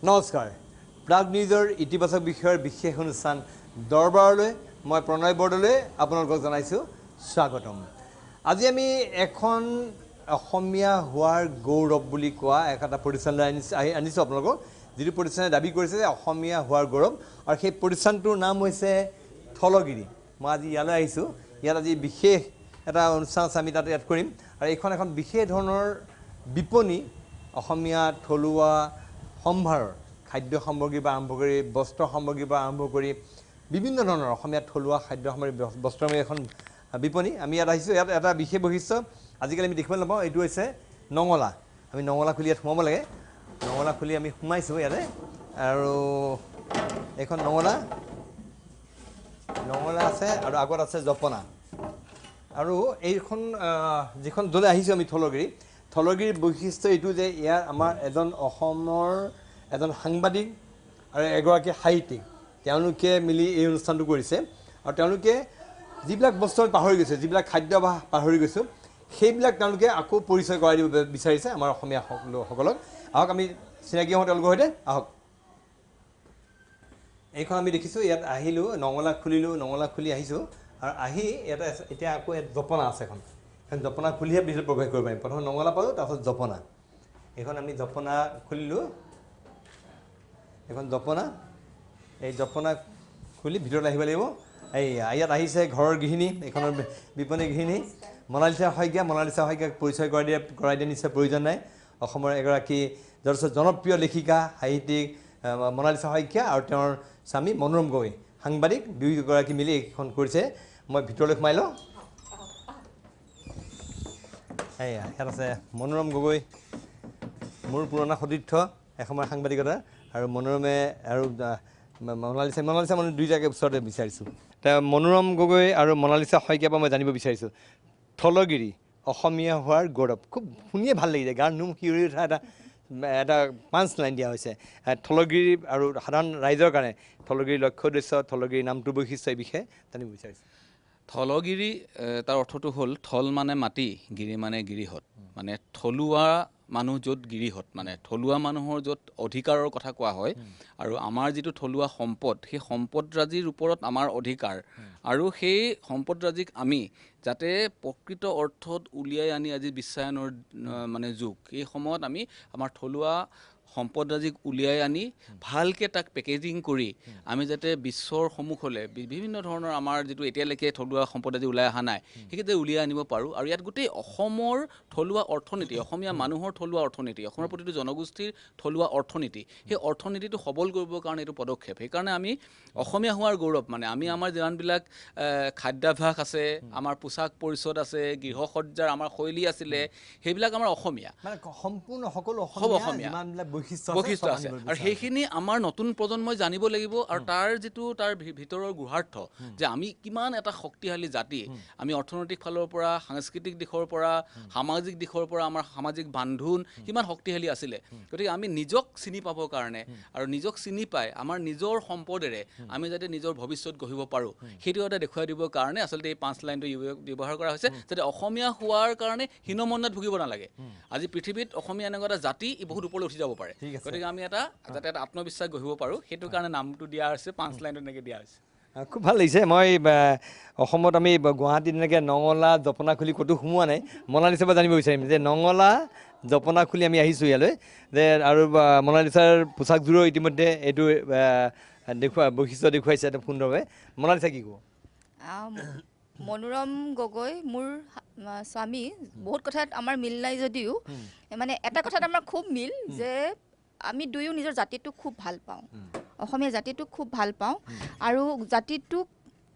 নমস্কাৰ প্ৰাগ নিউজৰ ইতিবাচক বিষয়ৰ বিশেষ অনুষ্ঠান দৰবাৰলৈ মই প্ৰণয় বৰদলৈ আপোনালোকক জনাইছোঁ স্বাগতম। আজি আমি এখন অসমীয়া হোৱাৰ গৌৰৱ বুলি কোৱা এটা প্ৰতিষ্ঠানলৈ আনিছোঁ আপোনালোকক, যিটো প্ৰতিষ্ঠানে দাবী কৰিছে যে অসমীয়া হোৱাৰ গৌৰৱ, আৰু সেই প্ৰতিষ্ঠানটোৰ নাম হৈছে থলগিৰি। মই আজি ইয়ালৈ আহিছোঁ, ইয়াত আজি বিশেষ এটা অনুষ্ঠান আছে, আমি তাত ইয়াত কৰিম। আৰু এইখন এখন বিশেষ ধৰণৰ বিপণী, অসমীয়া থলুৱা সম্ভাৰৰ খাদ্য সামগ্ৰীৰ পৰা আৰম্ভ কৰি বস্ত্ৰ সামগ্ৰীৰ পৰা আৰম্ভ কৰি বিভিন্ন ধৰণৰ অসমীয়া থলুৱা খাদ্য সামগ্ৰী বস্ত্ৰ এখন বিপণী। আমি ইয়াত আহিছোঁ। ইয়াত এটা বিশেষ বৈশিষ্ট্য আজিকালি আমি দেখিবলৈ নাপাওঁ, এইটো হৈছে নঙলা। আমি নঙলা খুলি ইয়াত সোমাব লাগে। নঙলা খুলি আমি সোমাইছোঁ ইয়াতে, আৰু এইখন নঙলা আছে, আৰু আগত আছে জপনা। আৰু এইখন যিখন য'লৈ আহিছোঁ আমি থলগিৰিৰ বৈশিষ্ট্য এইটো যে ইয়াৰ আমাৰ অসমৰ এজন সাংবাদিক আৰু এগৰাকী সাহিত্যিক, তেওঁলোকে মিলি এই অনুষ্ঠানটো কৰিছে। আৰু তেওঁলোকে যিবিলাক বস্তু পাহৰি গৈছে, যিবিলাক খাদ্যাভাস পাহৰি গৈছোঁ, সেইবিলাক তেওঁলোকে আকৌ পৰিচয় কৰাই দিব বিচাৰিছে আমাৰ অসমীয়া লোকসকলক। আহক আমি চিনাকি হওঁ তেওঁলোকৰ সৈতে, আহক। এইখন আমি দেখিছোঁ, ইয়াত আহিলোঁ, নঙলা খুলি আহিছোঁ, আৰু আহি ইয়াতে এতিয়া আকৌ ইয়াত জপনা আছে। এখন জপনা খুলিহে ভিতৰত প্ৰৱেশ কৰিব পাৰিম। প্ৰথমে নঙলা পালোঁ, তাৰপাছত জপনা। এইখন আমি জপনা খুলিলোঁ, এইখন জপনা। এই জপনা খুলি ভিতৰত আহিব লাগিব। ইয়াত আহিছে ঘৰৰ গৃহিণী, এইখনৰ বিপণী গৃহিণী মনালিছা শইকীয়া। মনালিছা শইকীয়াক পৰিচয় কৰাই দিয়া নিশ্চয় প্ৰয়োজন নাই। অসমৰ এগৰাকী যথেষ্ট জনপ্ৰিয় লেখিকা, সাহিত্যিক মনালিছা শইকীয়া আৰু তেওঁৰ স্বামী মনোৰম গগৈ, সাংবাদিক, দুয়োগৰাকী মিলি এইখন কৰিছে। মই ভিতৰলৈ সোমাই লওঁ। ইয়াত আছে মনোৰম গগৈ, মোৰ পুৰণা সতীৰ্থ এসময়ৰ সাংবাদিকতা, আৰু মনোৰমে আৰু মনালিছা মানে দুয়োটাকে ওচৰতে বিচাৰিছোঁ। মনোৰম গগৈ আৰু মনালিছা শইকীয়াৰ পৰা মই জানিব বিচাৰিছোঁ, থলগিৰি অসমীয়া হোৱাৰ গৌৰৱ। খুব শুনিয়ে ভাল লাগিছে, গাৰ নোম শিয়ৰি উঠা এটা পাঞ্চ লাইন দিয়া হৈছে থলগিৰি আৰু সাধাৰণ ৰাইজৰ কাৰণে। থলগিৰিৰ লক্ষ্য উদ্দেশ্য, থলগিৰিৰ নামটোৰ বৈশিষ্ট্য, এই বিষয়ে জানিব বিচাৰিছোঁ। থলগিৰি তাৰ অৰ্থটো হ'ল থল মানে মাটি, গিৰি মানে গিৰিহঁত, মানে থলুৱা মানুহ য'ত গিৰিহঁত, মানে থলুৱা মানুহৰ য'ত অধিকাৰৰ কথা কোৱা হয়। আৰু আমাৰ যিটো থলুৱা সম্পদ, সেই সম্পদৰাজিৰ ওপৰত আমাৰ অধিকাৰ, আৰু সেই সম্পদৰাজিক আমি যাতে প্ৰকৃত অৰ্থত উলিয়াই আনি আজি বিশ্বায়নৰ মানে যুগ, এই সময়ত আমি আমাৰ থলুৱা সম্পদৰাজিক উলিয়াই আনি ভালকৈ তাক পেকেজিং কৰি আমি যাতে বিশ্বৰ সন্মুখলৈ বিভিন্ন ধৰণৰ আমাৰ যিটো এতিয়ালৈকে থলুৱা সম্পদৰাজি ওলাই অহা নাই, সেইকেইটা উলিয়াই আনিব পাৰোঁ। আৰু ইয়াত গোটেই অসমৰ থলুৱা অৰ্থনীতি, অসমীয়া মানুহৰ থলুৱা অৰ্থনীতি, অসমৰ প্ৰতিটো জনগোষ্ঠীৰ থলুৱা অৰ্থনীতি, সেই অৰ্থনীতিটো সবল কৰিবৰ কাৰণে এইটো পদক্ষেপ। সেইকাৰণে আমি অসমীয়া হোৱাৰ গৌৰৱ, মানে আমি আমাৰ যিমানবিলাক খাদ্যাভ্যাস আছে, আমাৰ পোচাক পৰিচ্ছদ আছে, গৃহসজ্জাৰ আমাৰ শৈলী আছিলে, সেইবিলাক আমাৰ অসমীয়া, সম্পূৰ্ণ সকলো অসমীয়া বৈশিষ্ট্য আছে। আৰু সেইখিনি আমাৰ নতুন প্ৰজন্মই জানিব লাগিব। আৰু তাৰ ভিতৰৰ গুঢ়াৰ্থ যে আমি কিমান এটা শক্তিশালী জাতি, আমি অৰ্থনৈতিক ফালৰ পৰা, সাংস্কৃতিক দিশৰ পৰা, সামাজিক দিশৰ পৰা আমাৰ সামাজিক বান্ধোন কিমান শক্তিশালী আছিলে। গতিকে আমি নিজক চিনি পাবৰ কাৰণে, আৰু নিজক চিনি পাই আমাৰ নিজৰ সম্পদেৰে আমি যাতে নিজৰ ভৱিষ্যত গঢ়িব পাৰোঁ, সেইটো এটা দেখুৱাই দিবৰ কাৰণে আচলতে এই পাঁচ লাইনটো ব্যৱহাৰ কৰা হৈছে, যাতে অসমীয়া হোৱাৰ কাৰণে হীনমন্যত ভুগিব নালাগে। আজি পৃথিৱীত অসমীয়া এনেকুৱা এটা জাতি বহুত ওপৰলৈ উঠি যাব পাৰে। গতিকে আমি যাতে এটা আত্মবিশ্বাস গঢ়িব পাৰোঁ, সেইটো কাৰণে নামটো দিয়া হৈছে, পাঁচ লাইনটো এনেকৈ দিয়া হৈছে। খুব ভাল লাগিছে। মই অসমত আমি গুৱাহাটীত এনেকৈ নঙলা জপনা খুলি ক'তো সোমোৱা নাই। মনালিছাৰ পৰা জানিব বিচাৰিম যে নঙলা জপনা খুলি আমি আহিছোঁ ইয়ালৈ, যে আৰু মনালিছাৰ পোচাকযোৰো ইতিমধ্যে এইটো বৈশিষ্ট্য দেখুৱাইছে একদম সুন্দৰভাৱে। মনালিছা কি ক'ব? মনোৰম গগৈ মোৰ স্বামী। বহুত কথাত আমাৰ মিল নাই যদিও মানে এটা কথাত আমাৰ খুব মিল, যে আমি দুয়ো নিজৰ জাতিটোক খুব ভাল পাওঁ, অসমীয়া জাতিটোক খুব ভাল পাওঁ, আৰু জাতিটোক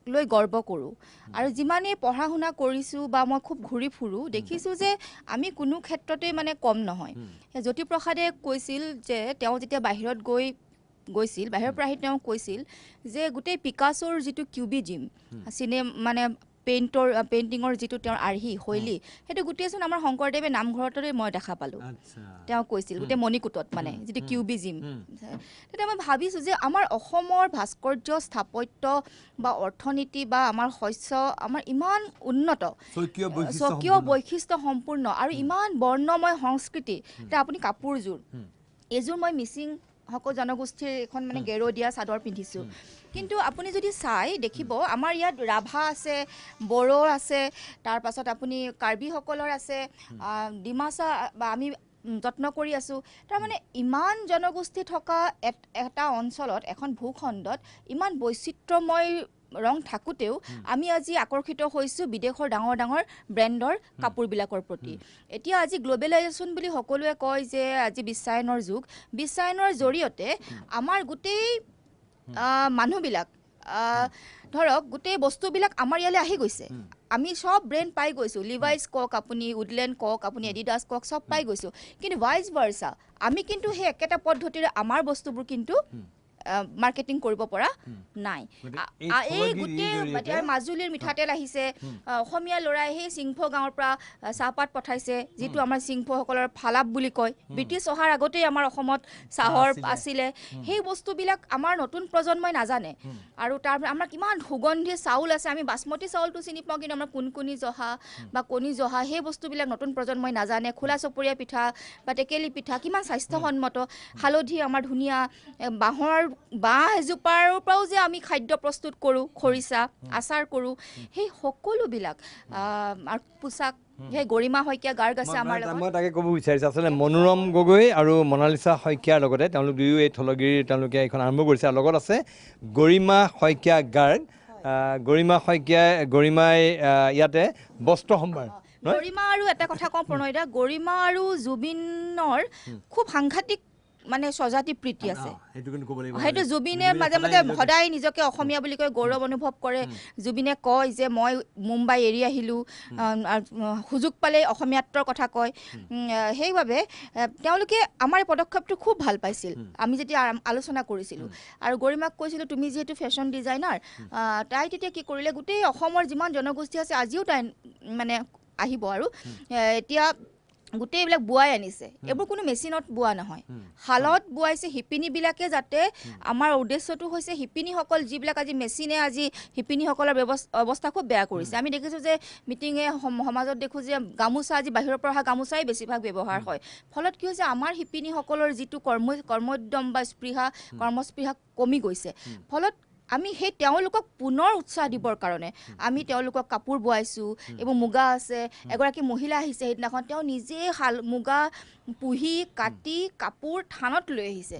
লৈ গৰ্ব কৰোঁ। আৰু যিমানেই পঢ়া শুনা কৰিছোঁ বা মই খুব ঘূৰি ফুৰোঁ, দেখিছোঁ যে আমি কোনো ক্ষেত্ৰতে মানে কম নহয়। জ্যোতিপ্ৰসাদে কৈছিল যে তেওঁ যেতিয়া বাহিৰত গৈছিল, বাহিৰৰ পৰা আহি তেওঁ কৈছিল যে গোটেই পিকাছ'ৰ যিটো কিউবিজিম মানে পেইণ্টিঙৰ যিটো তেওঁৰ আৰ্হি শৈলী, সেইটো গোটেইচোন আমাৰ শংকৰদেৱে নামঘৰতে মই দেখা পালোঁ। তেওঁ কৈছিল গোটেই মণিকূটত মানে যিটো কিউবিজিম। তেতিয়া মই ভাবিছোঁ যে আমাৰ অসমৰ ভাস্কৰ্য, স্থাপত্য বা অৰ্থনীতি বা আমাৰ শস্য আমাৰ ইমান উন্নত, স্বকীয় বৈশিষ্ট্য সম্পূৰ্ণ, আৰু ইমান বৰ্ণময় সংস্কৃতি। এতিয়া আপুনি কাপোৰযোৰ, এইযোৰ মই মিচিং সকলো জনগোষ্ঠীৰ এখন মানে গেৰো দিয়া চাদৰ পিন্ধিছোঁ কিন্তু আপুনি যদি চাই দেখিব আমাৰ ইয়াত ৰাভা আছে বড়ো আছে তাৰপাছত আপুনি কাৰ্বিসকলৰ আছে ডিমাচা বা আমি যত্ন কৰি আছোঁ তাৰমানে ইমান জনগোষ্ঠী থকা এটা অঞ্চলত এখন ভূখণ্ডত ইমান বৈচিত্ৰ্যময় ৰং থাকোঁতেও আমি আজি আকৰ্ষিত হৈছোঁ বিদেশৰ ডাঙৰ ডাঙৰ ব্ৰেণ্ডৰ কাপোৰবিলাকৰ প্ৰতি এতিয়া আজি গ্ল'বেলাইজেশ্যন বুলি সকলোৱে কয় যে আজি বিশ্বায়নৰ যুগ বিশ্বায়নৰ জৰিয়তে আমাৰ গোটেই মানুহবিলাক ধৰক গোটেই বস্তুবিলাক আমাৰ ইয়ালৈ আহি গৈছে আমি সব ব্ৰেণ্ড পাই গৈছোঁ লিভাইজ কওক আপুনি উডলেণ্ড কওক আপুনি এডিডাছ কওক চব পাই গৈছোঁ কিন্তু ভাইচ ভাৰ্চা আমি কিন্তু সেই একেটা পদ্ধতিৰে আমাৰ বস্তুবোৰ কিন্তু মাৰ্কেটিং কৰিব পৰা নাই এই গোটেই মাজুলীৰ মিঠাতেল আহিছে অসমীয়া ল'ৰাই সেই সিংফো গাঁৱৰ পৰা চাহপাত পঠাইছে যিটো আমাৰ সিংফোসকলৰ ফালাপ বুলি কয় ব্ৰিটিছ অহাৰ আগতেই আমাৰ অসমত চাহৰ আছিলে সেই বস্তুবিলাক আমাৰ নতুন প্ৰজন্মই নাজানে আৰু তাৰ আমাৰ কিমান সুগন্ধি চাউল আছে আমি বাসমতি চাউলটো চিনি পাওঁ কিন্তু আমাৰ কুণকুণী জহা বা কণী জহা সেই বস্তুবিলাক নতুন প্ৰজন্মই নাজানে খোলা চপৰীয়া পিঠা বা টেকেলি পিঠা কিমান স্বাস্থ্যসন্মত হালধি আমাৰ ধুনীয়া বাঁহ এজোপাৰ পৰাও যে আমি খাদ্য প্ৰস্তুত কৰোঁ খৰিচা আচাৰ কৰোঁ সেই সকলোবিলাক আৰু পোচাক সেই গৰিমা শইকীয়া গাৰ্গ আছে আমাৰ লগত মই তাকে ক'ব বিচাৰিছোঁ আচলতে মনোৰম গগৈ আৰু মনালিছা শইকীয়াৰ লগতে তেওঁলোক দুয়ো এই থলগিৰিৰ তেওঁলোকে এইখন আৰম্ভ কৰিছে আৰু লগত আছে গৰিমা শইকীয়া গাৰ্গ গৰিমাই ইয়াতে বস্ত্ৰ সম্ভাৰ গৰিমা আৰু এটা কথা কওঁ প্ৰণয়দা গৰিমা আৰু জুবিনৰ খুব সাংঘাতিক মানে স্বজাতি প্ৰীতি আছে সেইটো জুবিনে মাজে মাজে সদায় নিজকে অসমীয়া বুলি কৈ গৌৰৱ অনুভৱ কৰে জুবিনে কয় যে মই মুম্বাই এৰি আহিলোঁ সুযোগ পালে অসমীয়াত্বৰ কথা কয় সেইবাবে তেওঁলোকে আমাৰ এই পদক্ষেপটো খুব ভাল পাইছিল আমি যেতিয়া আলোচনা কৰিছিলোঁ আৰু গৰিমাক কৈছিলোঁ তুমি যিহেতু ফেশ্বন ডিজাইনাৰ তাই তেতিয়া কি কৰিলে গোটেই অসমৰ যিমান জনগোষ্ঠী আছে আজিও তাই মানে আহিব আৰু এতিয়া গোটেইবিলাক বোৱাই আনিছে এইবোৰ কোনো মেচিনত বোৱা নহয় শালত বোৱাইছে শিপিনীবিলাকে যাতে আমাৰ উদ্দেশ্যটো হৈছে শিপিনীসকল যিবিলাক আজি মেচিনে আজি শিপিনীসকলৰ অৱস্থা খুব বেয়া কৰিছে আমি দেখিছোঁ যে মিটিঙে সমাজত দেখোঁ যে গামোচা আজি বাহিৰৰ পৰা অহা গামোচাই বেছিভাগ ব্যৱহাৰ হয় ফলত কি হৈছে আমাৰ শিপিনীসকলৰ যিটো কৰ্মোদ্যম বা কৰ্মস্পৃহা কমি গৈছে ফলত আমি সেই তেওঁলোকক পুনৰ উৎসাহ দিবৰ কাৰণে আমি তেওঁলোকক কাপোৰ বোৱাইছোঁ এইবোৰ মুগা আছে এগৰাকী মহিলা আহিছে সেইদিনাখন তেওঁ নিজে মুগা পুহি কাটি কাপোৰ থানত লৈ আহিছে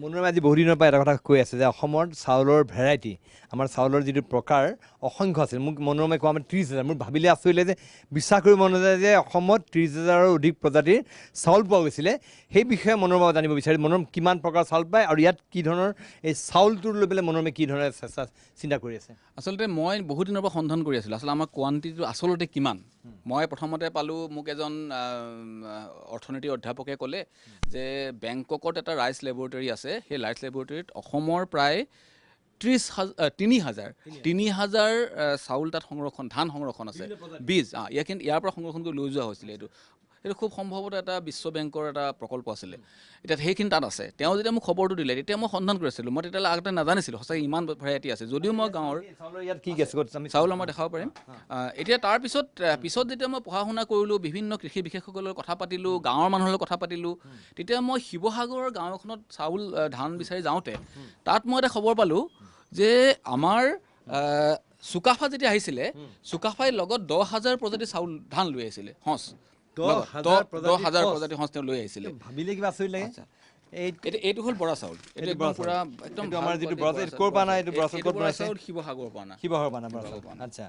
মনোৰমে আজি বহুদিনৰ পৰা এটা কথা কৈ আছে যে অসমৰ চাউলৰ ভেৰাইটি আমাৰ চাউলৰ যিটো প্ৰকাৰ অসংখ্য আছিল মোক মনোৰমে কোৱা মানে 30,000 মোৰ ভাবিলে আচৰিত লাগে যে বিশ্বাস কৰিব মন নাযায় যে অসমত 30,000ৰ অধিক প্ৰজাতিৰ চাউল পোৱা গৈছিলে সেই বিষয়ে মনোৰমে জানিব বিচাৰি মনোৰম কিমান প্ৰকাৰ চাউল পায় আৰু ইয়াত কি ধৰণৰ এই চাউলটোৰ লৈ পেলাই মনোৰমে কি ধৰণে চিন্তা কৰি আছে আচলতে মই বহুত দিনৰ পৰা সন্ধান কৰি আছিলোঁ আচলতে আমাৰ কোৱান্টিটিটো আচলতে কিমান মই প্ৰথমতে পালোঁ মোক এজন অৰ্থনীতি অধ্যাপকে ক'লে যে বেংককত এটা ৰাইচ লেবৰেটৰী আছে সেই ৰাইচ লেবৰেটৰীত অসমৰ প্ৰায় 3,000 চাউল তাত ধান সংৰক্ষণ আছে বীজ ইয়াৰ পৰা সংৰক্ষণ কৰি লৈ যোৱা হৈছিলে এইটো খুব সম্ভৱতঃ এটা বিশ্ব বেংকৰ এটা প্ৰকল্প আছিলে এতিয়া সেইখিনি তাত আছে তেওঁ যেতিয়া মোক খবৰটো দিলে তেতিয়া মই সন্ধান কৰিছিলোঁ মই তেতিয়ালৈ আগতে নাজানিছিলোঁ সঁচাকৈ ইমান ভেৰাইটি আছে যদিও মই গাঁৱৰ চাউল মই দেখাব পাৰিম এতিয়া তাৰপিছত যেতিয়া মই পঢ়া শুনা কৰিলোঁ বিভিন্ন কৃষি বিশেষজ্ঞৰ কথা পাতিলোঁ গাঁৱৰ মানুহৰ লগত কথা পাতিলোঁ তেতিয়া মই শিৱসাগৰৰ গাঁও এখনত ধান বিচাৰি যাওঁতে তাত মই এটা খবৰ পালোঁ যে আমাৰ চুকাফা যেতিয়া আহিছিলে চুকাফাই লগত 10,000 প্ৰজাতিৰ ধান লৈ আহিছিলে 10,000 প্ৰজাতিৰ সঁচ তেওঁ লৈ আহিছিলে ভাবিলে কিবা আচৰিত লাগে এইটো হ'ল বৰা চাউল এইটো পুৰা একদম আমাৰ যিটো বৰা চাউল শিৱসাগৰৰ পৰা আচ্ছা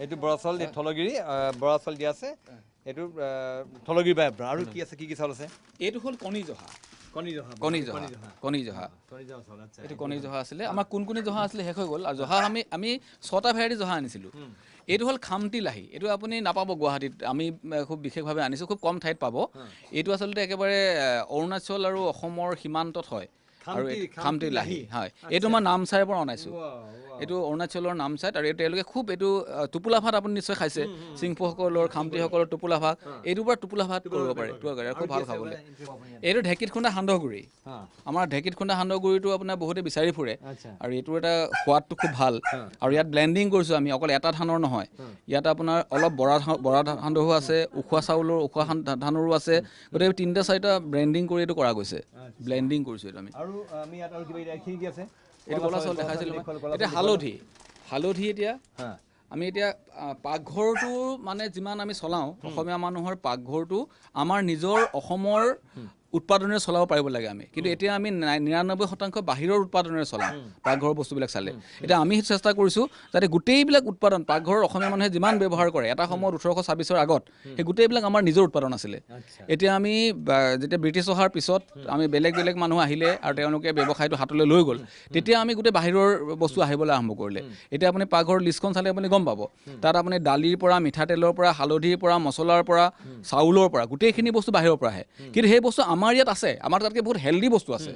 এইটো বৰা চাউল থলগিৰি বৰা চাউল দিয়া আছে এইটো থলগিৰি পাই আৰু কি আছে কি চাউল আছে এইটো হ'ল কণী জহা এইটো কণী জহা আছিলে আমাৰ কোনকণী জহা আছিলে শেষ হৈ গ'ল আৰু জহা আমি 6টা ভেৰাইটি জহা আনিছিলোঁ এইটো হ'ল খামটি লাহি এইটো আপুনি নাপাব গুৱাহাটীত আমি খুব বিশেষভাৱে আনিছোঁ খুব কম ঠাইত পাব এইটো আচলতে একেবাৰে অৰুণাচল আৰু অসমৰ সীমান্তত হয় আৰু খামটি লাহি হয় এইটো মই নামচাইৰ পৰা অনাইছোঁ এইটো অৰুণাচলৰ নামচাইত আৰু তেওঁলোকে খুব এইটো টোপোলা ভাত আপুনি নিশ্চয় খাইছে চিংফুসকলৰ খামটিসকলৰ টোপোলা ভাত এইটোৰ পৰা টোপোলা ভাত কৰিব পাৰে খুব ভাল খাবলৈ এইটো ঢেঁকীত খুন্দা সান্দহগুড়ি আমাৰ ঢেঁকীত খুন্দা সান্দহগুড়িটো আপোনাৰ বহুতে বিচাৰি ফুৰে আৰু এইটোৰ এটা সোৱাদটো খুব ভাল আৰু ইয়াত ব্লেণ্ডিং কৰিছোঁ আমি অকল এটা ধানৰ নহয় ইয়াত আপোনাৰ অলপ বৰা সান্দহো আছে উখোৱা চাউলৰ উখোৱা ধানৰো আছে গতিকে 3-4টা ব্লেণ্ডিং কৰি এইটো কৰা গৈছে ব্লেণ্ডিং কৰিছোঁ এইটো আমি আৰু আৰু আমি ইয়াত আৰু কিবা এইখিনি কি আছে এইটো কলা চাউল দেখাইছিলোঁ মই এতিয়া হালধি এতিয়া হা আমি এতিয়া পাকঘৰটো মানে যিমান আমি চলাওঁ অসমীয়া মানুহৰ পাকঘৰটো আমাৰ নিজৰ অসমৰ উৎপাদনেৰে চলাব পাৰিব লাগে আমি কিন্তু এতিয়া আমি 99% বাহিৰৰ উৎপাদনেৰে চলাওঁ পাকঘৰৰ বস্তুবিলাক চালে এতিয়া আমি চেষ্টা কৰিছোঁ যাতে গোটেইবিলাক উৎপাদন পাকঘৰৰ অসমীয়া মানুহে যিমান ব্যৱহাৰ কৰে এটা সময়ত 1826 আগত সেই গোটেইবিলাক আমাৰ নিজৰ উৎপাদন আছিলে এতিয়া আমি যেতিয়া ব্ৰিটিছ অহাৰ পিছত আমি বেলেগ বেলেগ মানুহ আহিলে আৰু তেওঁলোকে ব্যৱসায়টো হাতলৈ লৈ গ'ল তেতিয়া আমি গোটেই বাহিৰৰ বস্তু আহিবলৈ আৰম্ভ কৰিলে এতিয়া আপুনি পাকঘৰৰ লিষ্টখন চালে আপুনি গম পাব তাত আপুনি দালিৰ পৰা মিঠাতেলৰ পৰা হালধিৰ পৰা মছলাৰ পৰা চাউলৰ পৰা গোটেইখিনি বস্তু বাহিৰৰ পৰা আহে কিন্তু সেই বস্তু আমাৰ ইয়াত আছে আমাৰ তাতকৈ বহুত হেল্ডি বস্তু আছে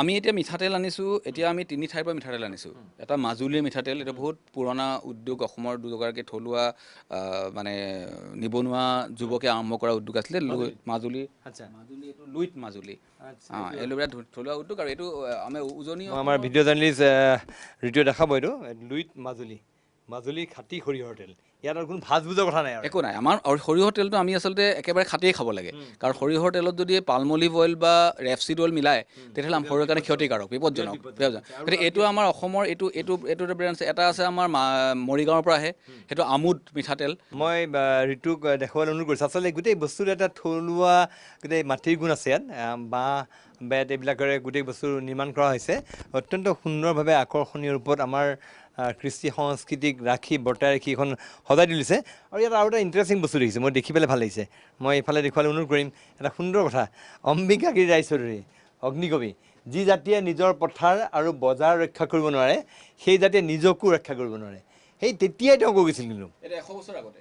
আমি এতিয়া মিঠাতেল আনিছোঁ এতিয়া আমি 3 ঠাইৰ পৰা মিঠাতেল আনিছোঁ এটা মাজুলীৰ মিঠাতেল এটা বহুত পুৰণা উদ্যোগ অসমৰ দুগৰাকী থলুৱা মানে নিবনুৱা যুৱকে আৰম্ভ কৰা উদ্যোগ আছিলে মাজুলী এইটো লুইট মাজুলী এইবিলাক থলুৱা উদ্যোগ আৰু এইটো আমি উজনি আমাৰ ভিডিঅ' জাৰ্নেলিষ্ট ৰিডিঅ' দেখাব এইটো লুইট মাজুলী খাটি সৰিয়হৰ তেল ইয়াত আৰু কোনো ভাজ বুজৰ কথা নাই একো নাই আমাৰ সৰিয়হৰ তেলটো আমি আচলতে একেবাৰে খাটিয়ে খাব লাগে কাৰণ সৰিয়হৰ তেলত যদি পালমলিভ অইল বা ৰেপচিড অইল মিলায় তেতিয়াহ'লে আমাৰ শৰীৰৰ কাৰণে ক্ষতিকাৰক বিপদজনক গতিকে এইটো আমাৰ অসমৰ এইটো ব্ৰেণ্ড এটা আছে আমাৰ মৰিগাঁৱৰ পৰা আহে সেইটো আমোদ মিঠাতেল মই ঋতুক দেখুৱাবলৈ অনুৰোধ কৰিছোঁ আচলতে গোটেই বস্তুৰ এটা থলুৱা গোটেই মাটিৰ গুণ আছে ইয়াত বাঁহ বেত এইবিলাকেৰে গোটেই বস্তু নিৰ্মাণ কৰা হৈছে অত্যন্ত সুন্দৰভাৱে আকৰ্ষণীয় ৰূপত আমাৰ কৃষ্টি সংস্কৃতিক ৰাখি বৰ্তাই ৰাখি এখন সজাই তুলিছে আৰু ইয়াত আৰু এটা ইণ্টাৰেষ্টিং বস্তু দেখিছোঁ মই দেখি পেলাই ভাল লাগিছে মই এইফালে দেখুৱাবলৈ অনুৰোধ কৰিম এটা সুন্দৰ কথা অম্বিকাগিৰি ৰায়চৌধুৰী অগ্নিকবি যি জাতিয়ে নিজৰ পথাৰ আৰু বজাৰ ৰক্ষা কৰিব নোৱাৰে সেই জাতিয়ে নিজকো ৰক্ষা কৰিব নোৱাৰে সেই তেতিয়াই তেওঁ কৈ গৈছিল কিন্তু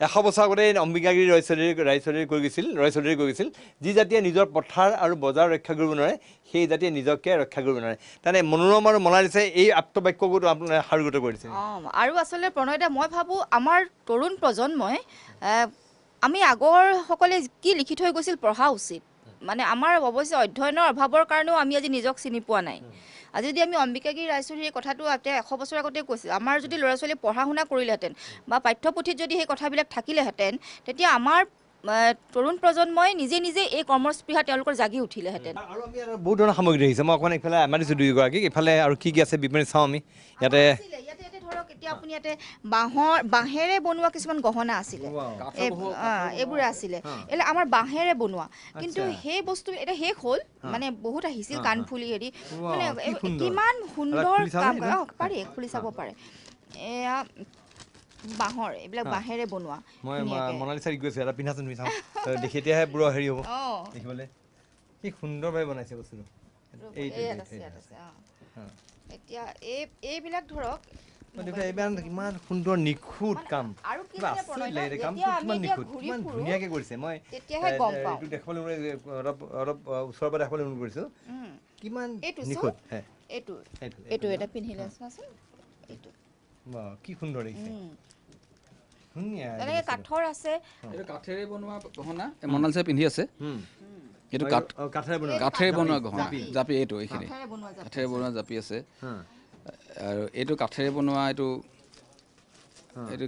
100 বছৰ আগতে অম্বিকাগিৰি ৰায়চৌধুৰী কৈ গৈছিল যি জাতিয়ে নিজৰ পথাৰ আৰু বজাৰ ৰক্ষা কৰিব নোৱাৰে সেই জাতিয়ে নিজকে ৰক্ষা কৰিব নোৱাৰে তাৰমানে মনোৰম আৰু মনালিছে এই আত্মবাক্যটো আপোনাৰ সাৰোগত কৰিছে আৰু আচলতে প্ৰণয়দা মই ভাবোঁ আমাৰ তৰুণ প্ৰজন্মই আমি আগৰসকলে কি লিখি থৈ গৈছিল পঢ়া উচিত মানে আমাৰ অৱশ্যে অধ্যয়নৰ অভাৱৰ কাৰণেও আমি আজি নিজক চিনি পোৱা নাই আজি যদি আমি অম্বিকাগিৰি ৰায়চৌধুৰীৰ কথাটো 100 বছৰ আগতে কৈছিল আমাৰ যদি ল'ৰা ছোৱালীয়ে পঢ়া শুনা কৰিলেহেঁতেন বা পাঠ্যপুথিত যদি সেই কথাবিলাক থাকিলেহেঁতেন তেতিয়া আমাৰ তৰুণ প্ৰজন্মই নিজে এই কৰ্মস্পৃহা তেওঁলোকৰ জাগি উঠিলেহেঁতেন আৰু আমি আৰু বহুত ধৰণৰ সামগ্ৰী দেখিছোঁ মই অকণমান এইফালে মাতিছোঁ দুয়োগৰাকীক এইফালে আৰু কি আছে বিপণী চাওঁ আমি ইয়াতে ধৰক এতিয়া আপুনি ইয়াতে বাঁহেৰে বনোৱা কিছুমান গহনা আছিলে এইবোৰ আছিলে এলে আমাৰ বাঁহেৰে বনোৱা কিন্তু সেই বস্তু এটা শেষ হ'ল মানে বহুত আহিছিল কাণফুলি হেৰি মানে কিমান সুন্দৰ কাম পাৰি খুলি চাব পাৰে এয়া বাঁহৰ এইবিলাক বাঁহেৰে বনোৱা মই মনালিছাক গৈছোঁ এটা পিন্ধাচোন তুমি চাওঁ দেখি এতিয়াহে পুৰা হেৰি হ'ব দেখিবলৈ কি সুন্দৰভাৱে বনাইছে বস্তুটো এতিয়া এইবিলাক ধৰক ইমান সুন্দৰ নিখুঁত কাম ধুনীয়াকৈ কৰিছে মই এইটো দেখাবলৈ অলপ ওচৰৰ পৰা দেখাবলৈ অনুৰোধ কৰিছোঁ কিমান নিখুঁত এইটো এটা পিন্ধিলে চোৱাচোন এইটো কি সুন্দৰ দেখিছে তেনেকৈ কাঠৰ আছে এইটো কাঠেৰে বনোৱা গহনা মনালিছাই পিন্ধি আছে এইটো কাঠেৰে বনোৱা গহনা জাপি এইটো এইখিনি কাঠেৰে বনোৱা জাপি আছে আৰু এইটো কাঠেৰে বনোৱা এইটো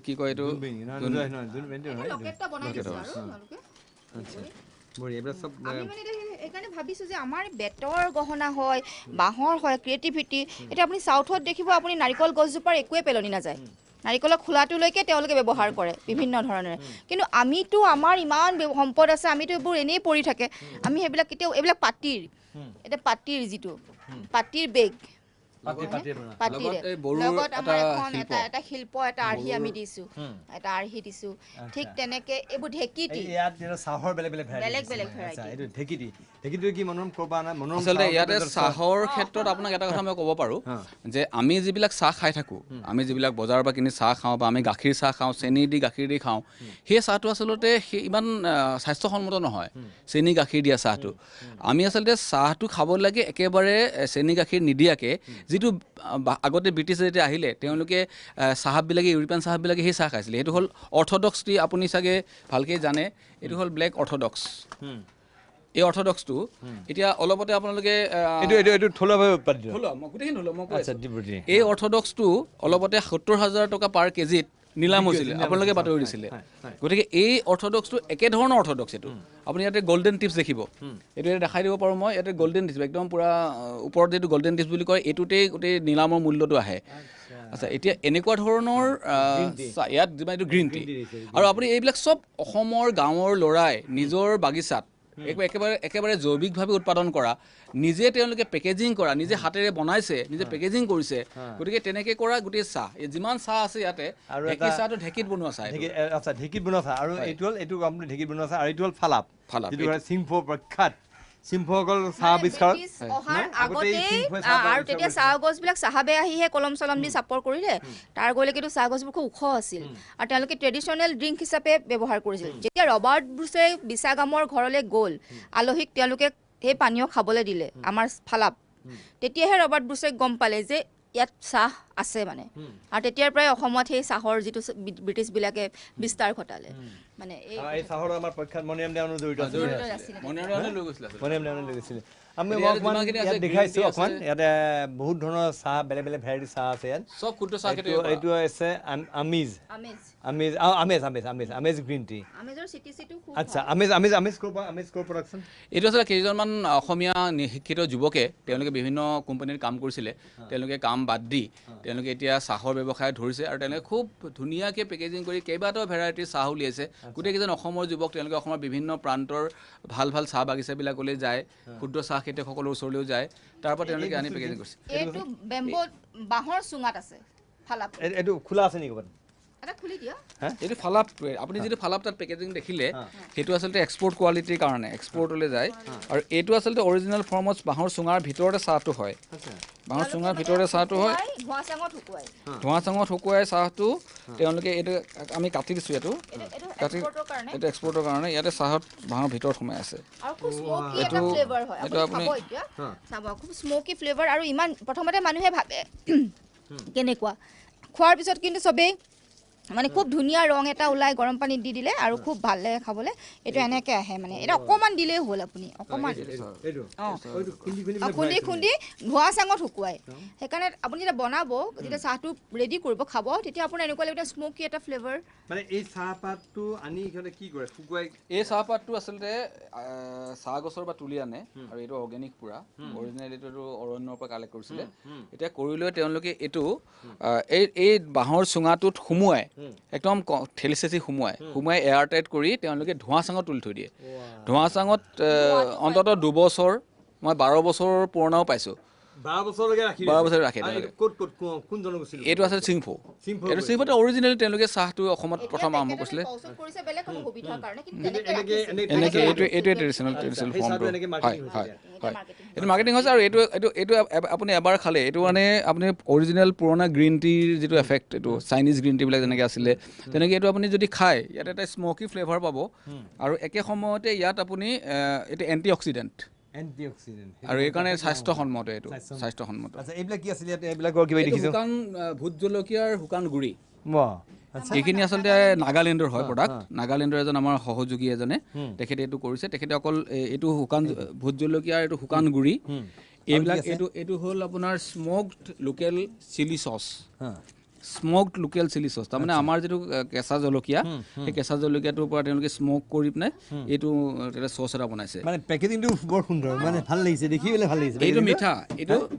কি কয় এইটো এইকাৰণে ভাবিছোঁ যে আমাৰ বেতৰ গহনা হয় বাঁহৰ হয় ক্ৰিয়েটিভিটি এতিয়া আপুনি চাউথত দেখিব আপুনি নাৰিকল গছজোপাৰ একোৱে পেলনি নাযায় নাৰিকলৰ খোলাটোলৈকে তেওঁলোকে ব্যৱহাৰ কৰে বিভিন্ন ধৰণেৰে কিন্তু আমিতো আমাৰ ইমান সম্পদ আছে আমিতো এইবোৰ এনেই পৰি থাকে আমি সেইবিলাক কেতিয়াও এইবিলাক পাতিৰ যিটো পাতিৰ বেগ লগত আমাৰ এটা শিল্প এটা আৰ্হি আমি দিছোঁ এটা আৰ্হি দিছোঁ ঠিক তেনেকে এইবোৰ ঢেঁকীতি আচলতে ইয়াতে চাহৰ ক্ষেত্ৰত আপোনাক এটা কথা মই ক'ব পাৰোঁ যে আমি যিবিলাক চাহ খাই থাকোঁ আমি যিবিলাক বজাৰৰ পৰা কিনি চাহ খাওঁ বা আমি গাখীৰ চাহ খাওঁ চেনি দি গাখীৰ দি খাওঁ সেই চাহটো আচলতে ইমান স্বাস্থ্যসন্মত নহয় চেনি গাখীৰ দিয়া চাহটো আমি আচলতে চাহটো খাব লাগে একেবাৰে চেনি গাখীৰ নিদিয়াকৈ যিটো আগতে ব্ৰিটিছে যেতিয়া আহিলে তেওঁলোকে চাহাববিলাকে ইউৰোপিয়ান চাহাববিলাকে সেই চাহ খাইছিলে সেইটো হ'ল অৰ্থডক্স টি আপুনি চাগে ভালকৈ জানে এইটো হ'ল ব্লেক অৰ্থডক্স এই অৰ্থডক্সটো এতিয়া অলপতে আপোনালোকে এই অৰ্থডক্সটো অলপতে 70,000 টকা পাৰ কেজিত নিলাম হৈছিলে আপোনালোকে বাতৰি দিছিলে গতিকে এই অৰ্থডক্সটো একেধৰণৰ অৰ্থডক্স এইটো আপুনি ইয়াতে গল্ডেন টিপছ দেখিব এইটো ইয়াতে দেখাই দিব পাৰোঁ মই ইয়াতে গল্ডেন টিপছ একদম পূৰা ওপৰত যিটো গল্ডেন টিপছ বুলি কয় এইটোতেই গোটেই নিলামৰ মূল্যটো আহে আচ্ছা এতিয়া এনেকুৱা ধৰণৰ ইয়াত যিমান এইটো গ্ৰীণ টি আৰু আপুনি এইবিলাক চব অসমৰ গাঁৱৰ ল'ৰাই নিজৰ বাগিচাত একেবাৰে জৈৱিকভাৱে উৎপাদন কৰা নিজে তেওঁলোকে পেকেজিং কৰা নিজে হাতেৰে বনাইছে নিজে পেকেজিং কৰিছে গতিকে তেনেকৈ কৰা গোটেই চাহ যিমান চাহ আছে ইয়াতে ঢেঁকী চাহটো ঢেঁকীত বনোৱা চাহ আচ্ছা ঢেঁকীত বনোৱা চাহ আৰু এইটো হ'ল এইটো আপুনি ঢেঁকীত বনোৱা চাহ আৰু এইটো হ'ল ফালাপ যিটো চিম্ফু প্ৰখ্যাত চিম্ফুসকল চাহ আৱিষ্কাৰত আৰু তেতিয়া চাহ গছবিলাক চাহাবে আহিহে কলম চলম দি চাপৰ কৰিলে তাৰ গৈলৈকেতো চাহ গছবোৰ খুব ওখ আছিল আৰু তেওঁলোকে ট্ৰেডিশ্যনেল ড্ৰিংক হিচাপে ব্যৱহাৰ কৰিছিল যেতিয়া ৰবাৰ্ট ব্ৰুছে বিছাগামৰ ঘৰলৈ গ'ল আলহীক তেওঁলোকে সেই পানীয় খাবলৈ দিলে আমাৰ ফালাপ তেতিয়াহে ৰবাৰ্ট ব্ৰুছে গম পালে যে ইয়াত চাহ আছে মানে আৰু তেতিয়াৰ পৰাই অসমত সেই চাহৰ যিটো ব্ৰিটিছবিলাকে বিস্তাৰ ঘটালে মানে এই চাহৰ আমাৰ প্ৰখ্যাত মণিৰাম দেৱানৰ জড়িত আছিল মণিৰাম দেৱানে লৈ গৈছিলে আমি অকণমান ইয়াত দেখাইছোঁ অকণমান ইয়াতে বহুত ধৰণৰ চাহ বেলেগ বেলেগ ভেৰাইটি চাহ আছে ইয়াত চব ক্ষুদ্ৰ চাহ এইটো আছে আমেজ গ্ৰীণ টি আচ্ছা আমেজ ক'ৰ প্ৰডাকশ্যন এইটো আচলতে কেইজনমান অসমীয়া শিক্ষিত যুৱকে তেওঁলোকে বিভিন্ন কোম্পানীত কাম কৰিছিলে তেওঁলোকে কাম বাদ দি তেওঁলোকে এতিয়া চাহৰ ব্যৱসায় ধৰিছে আৰু তেওঁলোকে খুব ধুনীয়াকৈ পেকেজিং কৰি কেইবাটাও ভেৰাইটিৰ চাহ উলিয়াইছে গোটেইকেইজন অসমৰ যুৱক তেওঁলোকে অসমৰ বিভিন্ন প্ৰান্তৰ ভাল ভাল চাহ বাগিচাবিলাকলৈ যায় ক্ষুদ্ৰ চাহ খেতিয়কসকলৰ ওচৰলৈও যায় তাৰ পৰা তেওঁলোকে আনি পেকেজিং কৰিছে এইটো বেম্বো বাঁহৰ চুঙাত আছে ফালাপ এইটো খোলা আছে নেকি ক'ৰবাত এইটো ফালাপ আপুনি যিটো ফালাপ তাত পেকেজিং দেখিলে সেইটো আচলতে এক্সপৰ্ট কোৱালিটিৰ কাৰণে এক্সপৰ্টলৈ যায় আৰু এইটো আচলতে অৰিজিনেল ফৰ্মত বাঁহৰ চুঙাৰ ভিতৰতে চাহটো হয় বাঁহৰ চুঙাৰ ভিতৰতে চাহটো হয় ধোঁৱা চাঙত শুকুৱাই চাহটো তেওঁলোকে এইটো আমি কাটি দিছোঁ এইটো এক্সপৰ্টৰ কাৰণে ইয়াতে চাহত বাঁহৰ ভিতৰত সোমাই আছে এইটো আপুনি খুব স্মকি ফ্লেভাৰ আৰু ইমান প্ৰথমতে মানুহে ভাবে কেনেকুৱা খোৱাৰ পিছত কিন্তু চবেই মানে খুব ধুনীয়া ৰং এটা ওলাই গৰম পানীত দি দিলে আৰু খুব ভাল লাগে খাবলৈ এইটো এনেকৈ আহে মানে এটা অকণমান দিলেই হ'ল আপুনি অকণমান খুন্দি খুন্দি ধোঁৱা চাঙত শুকুৱাই সেইকাৰণে আপুনি যেতিয়া বনাব যেতিয়া চাহটো ৰেডি কৰিব খাব তেতিয়া আপোনাৰ এনেকুৱা লাগিব স্মকি এটা ফ্লেভাৰ মানে এই চাহপাতটো আনি সিহঁতে কি কৰে শুকুৱাই এই চাহপাতটো আচলতে চাহ গছৰ পৰা তুলি আনে আৰু এইটো অৰ্গেনিক পুৰা অৰিজিনেল এইটো অৰণ্যৰ পৰা কালেক্ট কৰিছিলে এতিয়া কৰি লৈ তেওঁলোকে এইটো এই বাঁহৰ চুঙাটোত সুমুৱাই একদম ঠেলি চেঁচি সুমুৱাই এয়াৰ টাইট কৰি তেওঁলোকে ধোঁৱা চাঙত তুলি থৈ দিয়ে ধোঁৱা চাঙত অন্ততঃ 2 বছৰ মই 12 বছৰৰ পুৰণাও পাইছোঁ 12 বছৰলৈকে ৰাখে এইটো আচলতে চিংফু এইটো চিংফুটো অৰিজিনেল তেওঁলোকে চাহটো অসমত প্ৰথম আৰম্ভ কৰিছিলে এনেকৈ এইটোৱে ট্ৰেডিশ্যনেল ফৰ্মটো হয় হয় হয় এইটো মাৰ্কেটিং হৈছে আৰু এইটো আপুনি এবাৰ খালে এইটো মানে আপুনি অৰিজিনেল পুৰণা গ্ৰীণ টিৰ যিটো এফেক্ট এইটো চাইনিজ গ্ৰীণ টিবিলাক যেনেকৈ আছিলে তেনেকৈ এইটো আপুনি যদি খায় ইয়াত এটা স্মকি ফ্লেভাৰ পাব আৰু একে সময়তে ইয়াত আপুনি এইটো এণ্টি অক্সিডেণ্ট আৰু এইকাৰণে স্বাস্থ্যসন্মত এইটো স্বাস্থ্যসন্মত এইবিলাক কি আছিলে এইবিলাকৰ কিবা দেখিছোঁ শুকান ভোট জলকীয়াৰ শুকান গুড়ি এইখিনি আচলতে নাগালেণ্ডৰ হয় প্ৰডাক্ট নাগালেণ্ডৰ এজন আমাৰ সহযোগী এজনে তেখেতে এইটো কৰিছে তেখেতে অকল এইটো শুকান ভোট জলকীয়াৰ এইটো শুকান গুড়ি এইবিলাক এইটো হ'ল আপোনাৰ smoked local chilli sauce smoked local chilli sauce তাৰমানে আমাৰ যিটো কেঁচা জলকীয়া সেই কেঁচা জলকীয়াটোৰ পৰা তেওঁলোকে স্ম'ক কৰি পিনে এইটো চচ এটা বনাইছে মানে পেকেজিংটো বৰ সুন্দৰ মানে ভাল লাগিছে দেখিবলৈ ভাল লাগিছে এইটো মিঠা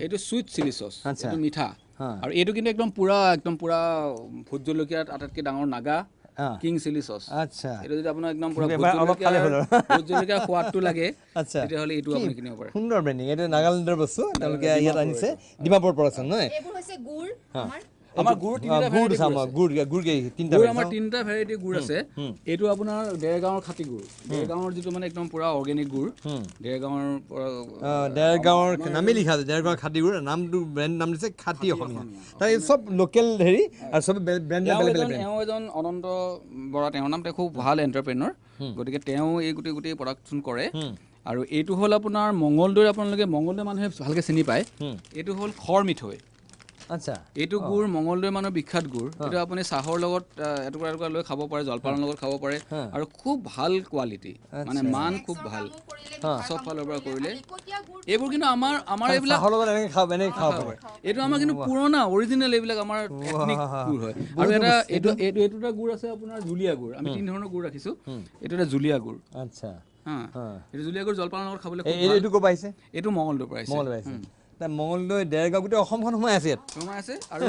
এইটো চুইট চিলি চচ এইটো মিঠা আৰু এইটো কিন্তু একদম পুৰা ভোট জলকীয়াত আটাইতকৈ ডাঙৰ নাগা কিং চিলি চচ আচ্ছা এইটো যদি আপোনাৰ একদম পুৰা ভোট জলকীয়া সোৱাদটো লাগে তেতিয়াহ'লে এইটো আপুনি কিনিব পাৰে সুন্দৰ ব্ৰেণ্ডিং এইটো নাগালেণ্ডৰ বস্তু তেওঁলোকে ইয়াত আনিছে ডিমাপুৰ প্ৰডাকশ্যন নহয় আমাৰ গুড় আমাৰ 3টা ভেৰাইটি গুড় আছে এইটো আপোনাৰ দেৰগাঁৱৰ খাটি গুড় দেৰগাঁৱৰ যিটো মানে একদম পুৰা অৰ্গেনিক গুড় দেৰগাঁৱৰ নামেই লিখা আছে দেৰগাঁৱৰ খাটি গুড় নামটো ব্ৰেণ্ড নাম দিছে খাটি অসমীয়া তাৰ চব লোকেল হেৰি আৰু চব ব্ৰেণ্ড এওঁ এজন অনন্ত বৰা তেওঁৰ নাম তেওঁ খুব ভাল এণ্টাৰপ্ৰেনৰ গতিকে তেওঁ এই গোটেই প্ৰডাকশ্যন কৰে আৰু এইটো হ'ল আপোনাৰ মঙলদৈ আপোনালোকে মঙলদৈ মানুহে ভালকৈ চিনি পায় এইটো হ'ল খৰ মিঠৈ আচ্ছা এইটো গুড় মঙলদৈ মানুহৰ বিখ্যাত গুড় এইটো আপুনি চাহৰ লগত এটুকুৰা এটুকুৰা লৈ খাব পাৰে জলপানৰ লগত খাব পাৰে আৰু খুব ভাল কোৱালিটি মানে মান খুব ভাল চব ফালৰ পৰা কৰিলে এইবোৰ কিন্তু আমাৰ এইবিলাক চাহৰ লগত এনেকৈ খাব পাৰে এইটো আমাৰ কিন্তু পুৰণা অৰিজিনেল এইবিলাক আমাৰ এথনিক গুড় হয় আৰু এটা এইটো এটা গুড় আছে আপোনাৰ জুলীয়া গুড় আমি 3 ধৰণৰ গুড় ৰাখিছোঁ এইটো এটা জুলীয়া গুড় আচ্ছা এইটো জুলীয়া গুড় জলপানৰ লগত খাবলৈ এইটো ক'ৰ পৰা আহিছে এইটো মঙলদৈৰ পৰা আহিছে মঙলদৈ দেৰগাঁও গোটেই অসমখন সোমাই আছে ইয়াত সোমাই আছে আৰু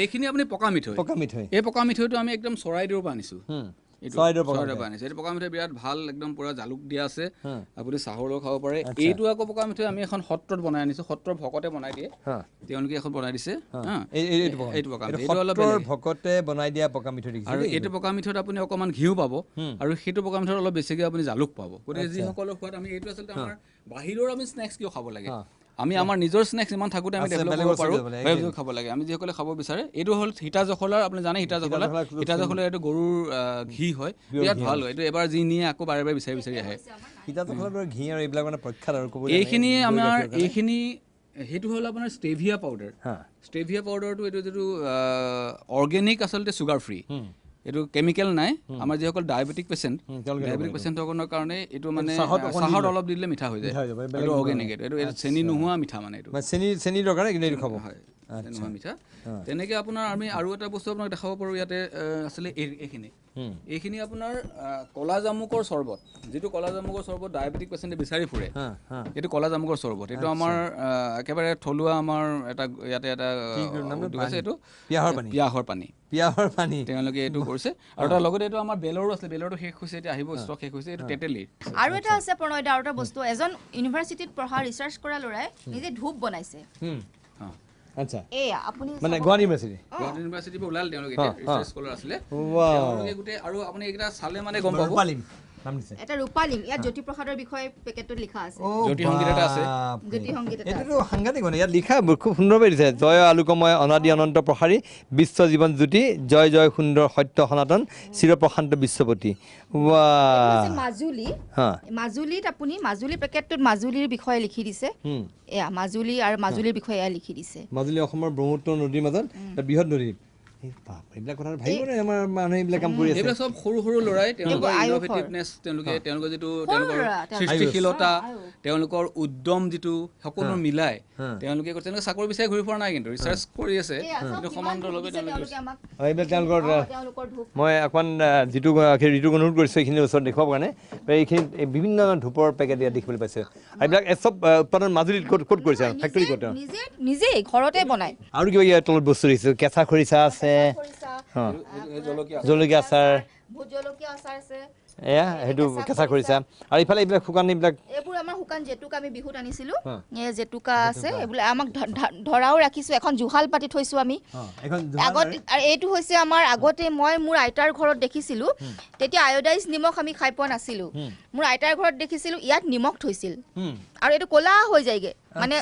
এইখিনি আপুনি পকা মিঠৈ এই পকা মিঠৈটো আমি একদম চৰাইদেউৰ পৰা আনিছোঁ চৰাইদেউৰ পৰা আনিছোঁ এইটো পকা মিঠৈ বিৰাট ভাল একদম পুৰা জালুক দিয়া আছে আপুনি চাহৰ লগত খাব পাৰে এইটো আকৌ পকা মিঠৈ আমি এখন সত্ৰত বনাই আনিছোঁ সত্ৰৰ ভকতে বনাই দিয়ে তেওঁলোকে এখন বনাই দিছে এইটো পকা মিঠৈ এইটো অলপ ভকতে বনাই দিয়া পকা মিঠৈ আৰু এইটো পকা মিঠৈত আপুনি অকণমান ঘিউ পাব আৰু সেইটো পকা মিঠৈত অলপ বেছিকৈ আপুনি জালুক পাব গতিকে যিসকলৰ খোৱাত আমি এইটো আচলতে আমাৰ বাহিৰৰ আমি স্নেক্স কিয় খাব লাগে আমি আমাৰ নিজৰ স্নেক্স ইমান থাকোঁতে আমি ডেভেলপ কৰিব পাৰোঁ সেইবোৰ খাব লাগে আমি যিসকলে খাব বিচাৰে এইটো হ'ল সীতা জখলাৰ আপুনি জানে সীতা জখলাৰ এইটো গৰুৰ ঘি হয় বিৰাট ভাল হয় এইটো এবাৰ যি নিয়ে আকৌ বাৰে বাৰে বিচাৰি বিচাৰি আহে সীতা জখলাৰ ঘি আৰু এইবিলাক মানে প্ৰখ্যাত আৰু এইখিনি আমাৰ এইখিনি সেইটো হ'ল আপোনাৰ ষ্টেভিয়া পাউডাৰটো এইটো যিটো অৰ্গেনিক আচলতে চুগাৰ ফ্ৰী এইটো কেমিকেল নাই আমাৰ যিসকল ডায়েবেটিক পেচেণ্টসকলৰ কাৰণে এইটো মানে চাহত অলপ দিলে মিঠা হৈ যায় এইটো অৰ্গেনিক এইটো চেনি নোহোৱা মিঠা মানে এইটো চেনি দৰকাৰ কিন্তু এইটো খাব হয় নোহোৱা মিঠা তেনেকৈ আপোনাৰ আমি আৰু এটা বস্তু আপোনাক দেখাব পাৰোঁ ইয়াতে আছিলে এইখিনি আপোনাৰ ক'লা জামুকৰ চৰ্বত যিটো ক'লা জামুকৰ চৰ্বত ডায়েবেটিক পেচেণ্টে বিচাৰি ফুৰে এইটো ক'লা জামুকৰ চৰ্বত এইটো আমাৰ একেবাৰে থলুৱা আমাৰ এটা ইয়াতে এটা উদ্যোগ আছে এইটো পিয়াহৰ পানী তেওঁলোকে এইটো কৰিছে আৰু তাৰ লগতে এইটো আমাৰ বেলৰো আছে বেলৰটো শেষ হৈছে এতিয়া আহিব ষ্টক শেষ হৈছে এইটো তেতেলীৰ আৰু এটা আছে প্ৰণয়দা আৰু এটা বস্তু এজন ইউনিভাৰ্চিটিত পঢ়া ৰিচাৰ্চ কৰা ল'ৰাই নিজে ধূপ বনাইছে আচ্ছা এয়া আপুনি মানে গুৱাহাটী ইউনিভাৰ্চিটিৰ পৰা ওলাল তেওঁলোকে ৰিচাৰ্চ স্কলাৰ আছিলে তেওঁলোকে গোটেই আৰু আপুনি এইকেইটা চালে মানে গম পাব এটা ৰূপালিম ইয়াত জ্যোতিপ্ৰসাদৰ বিষয়ে পেকেটত লিখা আছে জ্যোতি সংগীত এটা আছে জ্যোতি সংগীত এটা এইটো সাংঘাতিক মানে ইয়াত লিখা খুব সুন্দৰভাৱে দিছে জয় আলোকময় অনাদি অনন্ত প্ৰসাৰী বিশ্ব জীৱন জ্যোতি জয় জয় সুন্দৰ সত্য সনাতন চিৰপ্ৰশান্ত বিশ্বপতি মাজুলীত আপুনি মাজুলী পেকেটটোত মাজুলীৰ বিষয়ে লিখি দিছে এয়া মাজুলী আৰু মাজুলীৰ বিষয়ে এয়া লিখি দিছে মাজুলী অসমৰ ব্ৰহ্মপুত্ৰ নদীৰ মাজত বৃহৎ নদী এইবিলাক কথা ভাবিব নাই আমাৰ মানুহে এইবিলাক কাম কৰি আছে এইবিলাক চব সৰু সৰু ল'ৰাই তেওঁলোকৰ ইন'ভেটিভনেছ তেওঁলোকৰ যিটো তেওঁলোকৰ সৃষ্টিশীলতা তেওঁলোকৰ উদ্যম যিটো সকলো মিলাই তেওঁলোকে চাকৰি বিচাৰি ঘূৰি ফুৰা নাই কিন্তু ৰিচাৰ্চ কৰি আছে কিন্তু সমান্তৰালভাৱে এইবিলাক তেওঁলোকৰ মই অকণমান যিটো ঋতুক অনুৰোধ কৰিছোঁ এইখিনি ওচৰত দেখুৱাবৰ কাৰণে এইখিনিত বিভিন্ন ধূপৰ পেকেট ইয়াত দেখিবলৈ পাইছোঁ এইবিলাক চব উৎপাদন মাজুলীত ক'ত কৰিছে ফেক্টৰী ক'ত নিজেই ঘৰতে বনায় আৰু কিবা ইয়াৰ তলত বস্তু দেখিছোঁ কেঁচা খৰিচা আছে জলকীয়া আচাৰ আছে এয়া সেইটো কেঁচা খৰিচা আৰু ইফালে এইবিলাক শুকান এইবোৰ আমাৰ শুকান জেতুকা আমি বিহুত আনিছিলোঁ জেতুকা আছে এইবিলাক আমাক ধৰাও ৰাখিছোঁ এখন জুহাল পাতি থৈছোঁ আমি আগত আৰু এইটো হৈছে আমাৰ আগতে মই মোৰ আইতাৰ ঘৰত দেখিছিলোঁ তেতিয়া আয়'ডাইজ নিমখ আমি খাই পোৱা নাছিলোঁ মোৰ আইতাৰ ঘৰত দেখিছিলোঁ ইয়াত নিমখ থৈছিল আৰু এইটো ক'লা হৈ যায়গৈ মানে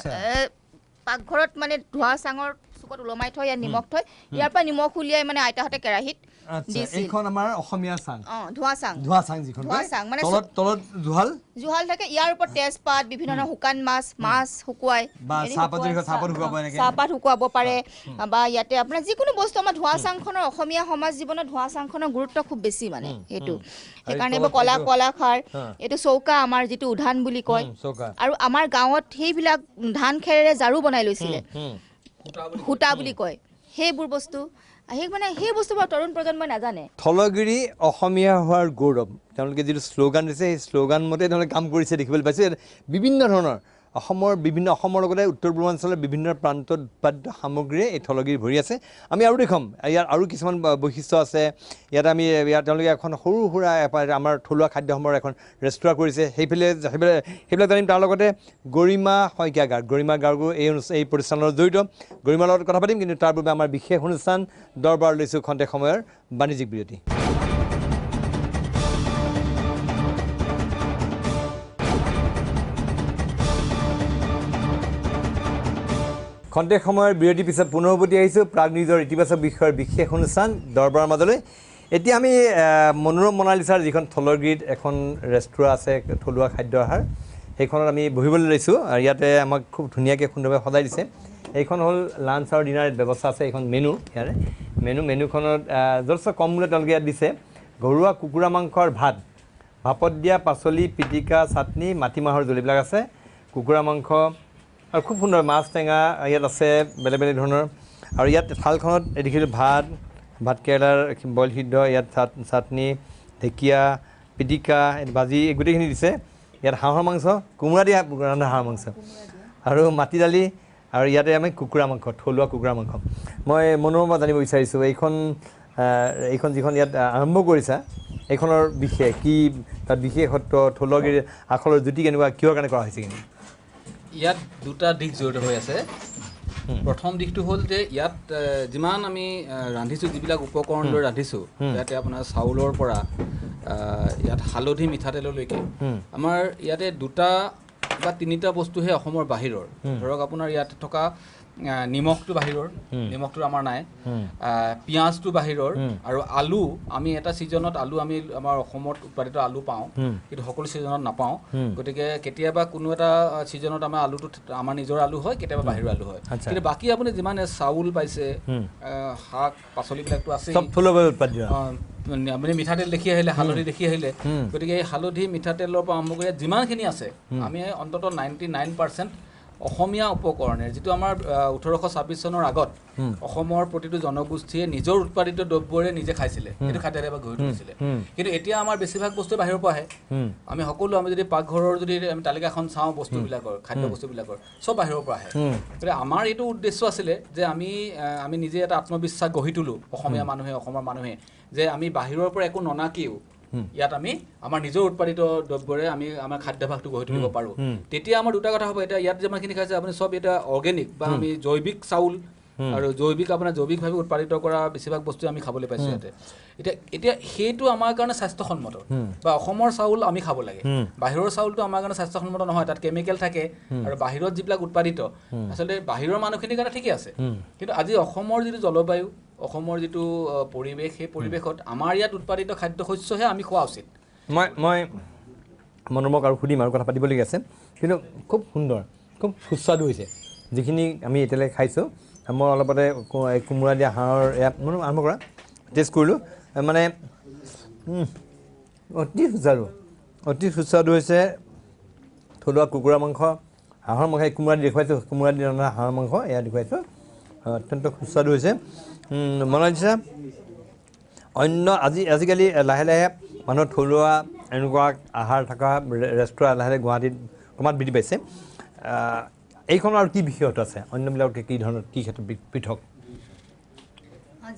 পাকঘৰত মানে ধোৱা চাঙৰ চুকত ওলমাই থৈ ইয়াত নিমখ থৈ ইয়াৰ পৰা নিমখ উলিয়াই মানে আইতাহঁতে কেৰাহীত এইখন আমাৰ অসমীয়া চাং ধোৱা চাং মানে তলত জুহাল থাকে ইয়াৰ ওপৰত তেজপাত বিভিন্ন ধৰণৰ শুকান মাছ শুকুৱাই চাহপাত শুকুৱাব পাৰে বা ইয়াতে আপোনাৰ যিকোনো বস্তু আমাৰ ধোৱা চাংখনৰ অসমীয়া সমাজ জীৱনত ধোৱা চাংখনৰ গুৰুত্ব খুব বেছি মানে সেইটো সেইকাৰণে এইবোৰ কলাখাৰ এইটো চৌকা আমাৰ যিটো উধান বুলি কয় আৰু আমাৰ গাঁৱত সেইবিলাক ধান খেৰেৰে ঝাৰু বনাই লৈছিলে সূতা বুলি কয় সেইবোৰ বস্তু সেই বস্তুবোৰ তৰুণ প্ৰজন্মই নাজানে থলগিৰি অসমীয়া হোৱাৰ গৌৰৱ তেওঁলোকে যিটো শ্লোগান দিছে সেই শ্লোগান মতে তেওঁলোকে কাম কৰিছে দেখিবলৈ পাইছে বিভিন্ন ধৰণৰ অসমৰ লগতে উত্তৰ পূৰ্বাঞ্চলৰ বিভিন্ন প্ৰান্তত উৎপাদিত সামগ্ৰীয়ে এই থলগিৰি ভৰি আছে আমি আৰু দেখুৱাম ইয়াত আৰু কিছুমান বৈশিষ্ট্য আছে ইয়াত তেওঁলোকে এখন সৰু সুৰা আমাৰ থলুৱা খাদ্যসমূহৰ এখন ৰেষ্টুৰাঁ কৰিছে সেইবিলাক জানিম তাৰ লগতে গৰিমা শইকীয়া গাৰ্গো এই প্ৰতিষ্ঠানৰ জড়িত গৰিমাৰ লগত কথা পাতিম কিন্তু তাৰ বাবে আমাৰ বিশেষ অনুষ্ঠান দৰবাৰ লৈছোঁ খন্তেক সময়ৰ বাণিজ্যিক বিৰতি খন্তেক সময়ৰ বিৰতিৰ পিছত পুনৰ উভতি আহিছোঁ প্ৰাগ নিউজৰ ইতিবাচক বিষয়ৰ বিশেষ অনুষ্ঠান দৰবাৰৰ মাজলৈ এতিয়া আমি মনোৰম মনালিছাৰ যিখন থলগিৰিত এখন ৰেষ্টুৰাঁ আছে থলুৱা খাদ্য আহাৰ সেইখনত আমি বহিবলৈ লৈছোঁ আৰু ইয়াতে আমাক খুব ধুনীয়াকৈ সুন্দৰভাৱে সজাই দিছে এইখন হ'ল লাঞ্চ আৰু ডিনাৰ ব্যৱস্থা আছে এইখন মেনু ইয়াৰে মেনুখনত যথেষ্ট কম মূল্যত তেওঁলোকে ইয়াত দিছে ঘৰুৱা কুকুৰা মাংসৰ ভাত ভাপত দিয়া পাচলি পিটিকা চাটনি মাটিমাহৰ জোল এইবিলাক আছে কুকুৰা মাংস আৰু খুব সুন্দৰ মাছ টেঙা ইয়াত আছে বেলেগ বেলেগ ধৰণৰ আৰু ইয়াত থালখনত দেখিলোঁ ভাত কেৰেলাৰ বইল সিদ্ধ ইয়াত চাটনি ঢেকীয়া পিটিকা ভাজি গোটেইখিনি দিছে ইয়াত হাঁহৰ মাংস কোমোৰা দিয়া ৰন্ধা হাঁহৰ মাংস আৰু মাটি দালি আৰু ইয়াতে আমি কুকুৰা মাংস থলুৱা কুকুৰা মাংস মই মনোৰমা জানিব বিচাৰিছোঁ এইখন যিখন ইয়াত আৰম্ভ কৰিছা এইখনৰ বিশেষ কি তাত বিশেষত্ব থলুৱা আখলৰ জুতি কেনেকুৱা কিহৰ কাৰণে কৰা হৈছে কিন্তু ইয়াত দুটা দিশ জড়িত হৈ আছে প্ৰথম দিশটো হ'ল যে ইয়াত যিমান আমি ৰান্ধিছোঁ যিবিলাক উপকৰণ লৈ ৰান্ধিছোঁ ইয়াতে আপোনাৰ চাউলৰ পৰা ইয়াত হালধি মিঠাতেললৈকে আমাৰ ইয়াতে দুটা বা তিনিটা বস্তুহে অসমৰ বাহিৰৰ ধৰক আপোনাৰ ইয়াত থকা নিমখটো বাহিৰৰ নিমখটো আমাৰ নাই পিঁয়াজটো বাহিৰৰ আৰু আলু আমি এটা ছিজনত আলু আমি আমাৰ অসমত উৎপাদিত আলু পাওঁ কিন্তু সকলো ছিজনত নাপাওঁ গতিকে কেতিয়াবা কোনো এটা ছিজনত আমাৰ আলুটো আমাৰ নিজৰ আলু হয় কেতিয়াবা বাহিৰৰ আলু হয় কিন্তু বাকী আপুনি যিমান চাউল পাইছে শাক পাচলিবিলাকতো আছেই আপুনি মিঠাতেল দেখি আহিলে হালধি দেখি আহিলে গতিকে এই হালধি মিঠাতেলৰ পৰা আৰম্ভ কৰি যিমানখিনি আছে আমি অন্ততঃ 99% অসমীয়া উপকৰণে যিটো আমাৰ 1826 চনৰ আগত অসমৰ প্ৰতিটো জনগোষ্ঠীয়ে নিজৰ উৎপাদিত দ্ৰব্যৰে নিজে খাইছিলে সেইটো খাদ্যৰে গঢ়ি তুলিছিলে কিন্তু এতিয়া আমাৰ বেছিভাগ বস্তু বাহিৰৰ পৰা আহে আমি সকলো আমি যদি পাকঘৰৰ যদি আমি তালিকাখন চাওঁ বস্তুবিলাকৰ খাদ্য বস্তুবিলাকৰ চব বাহিৰৰ পৰা আহে গতিকে আমাৰ এইটো উদ্দেশ্য আছিলে যে আমি নিজে এটা আত্মবিশ্বাস গঢ়ি তোলোঁ অসমীয়া মানুহে অসমৰ মানুহে যে আমি বাহিৰৰ পৰা একো ননাকিও ইয়াত আমি আমাৰ নিজৰ উৎপাদিত দ্ৰব্যৰে আমি আমাৰ খাদ্যাভ্যাসটো গঢ়ি তুলিব পাৰোঁ তেতিয়া আমাৰ দুটা কথা হ'ব এতিয়া ইয়াত যিমানখিনি খাইছে আপুনি চব এটা অৰ্গেনিক বা আমি জৈৱিক চাউল আৰু আপোনাৰ জৈৱিকভাৱে উৎপাদিত কৰা বেছিভাগ বস্তু আমি খাবলৈ পাইছোঁ ইয়াতে এতিয়া সেইটো আমাৰ কাৰণে স্বাস্থ্যসন্মত বা অসমৰ চাউল আমি খাব লাগে বাহিৰৰ চাউলটো আমাৰ কাৰণে স্বাস্থ্যসন্মত নহয় তাত কেমিকেল থাকে আৰু বাহিৰত যিবিলাক উৎপাদিত আচলতে বাহিৰৰ মানুহখিনিৰ কাৰণে ঠিকেই আছে কিন্তু আজি অসমৰ যিটো জলবায়ু অসমৰ যিটো পৰিৱেশ সেই পৰিৱেশত আমাৰ ইয়াত উৎপাদিত খাদ্য শস্যহে আমি খোৱা উচিত মই মনোৰমক আৰু সুধিম আৰু কথা পাতিবলগীয়া আছে কিন্তু খুব সুন্দৰ খুব সুস্বাদু হৈছে যিখিনি আমি এতিয়ালৈ খাইছোঁ মই অলপতে কোমোৰা দিয়া হাঁহৰ ইয়াত আৰম্ভ কৰা টেষ্ট কৰিলোঁ মানে অতি সুস্বাদু হৈছে থলুৱা কুকুৰা মাংস হাঁহৰ মাংস কোমোৰা দি দেখুৱাইছোঁ কোমোৰা দি ৰন্ধা হাঁহৰ মাংস এয়া দেখুৱাইছোঁ অত্যন্ত সুস্বাদু হৈছে মনালিছা অন্য আজিকালি লাহে লাহে মানুহৰ থলুৱা এনেকুৱা আহাৰ থকা ৰেষ্টুৰেণ্ট লাহে লাহে গুৱাহাটীত অকণমান বৃদ্ধি পাইছে এইখনৰ আৰু কি বিশেষত্ব আছে অন্যবিলাকতকৈ কি ধৰণৰ কি ক্ষেত্ৰত পৃথক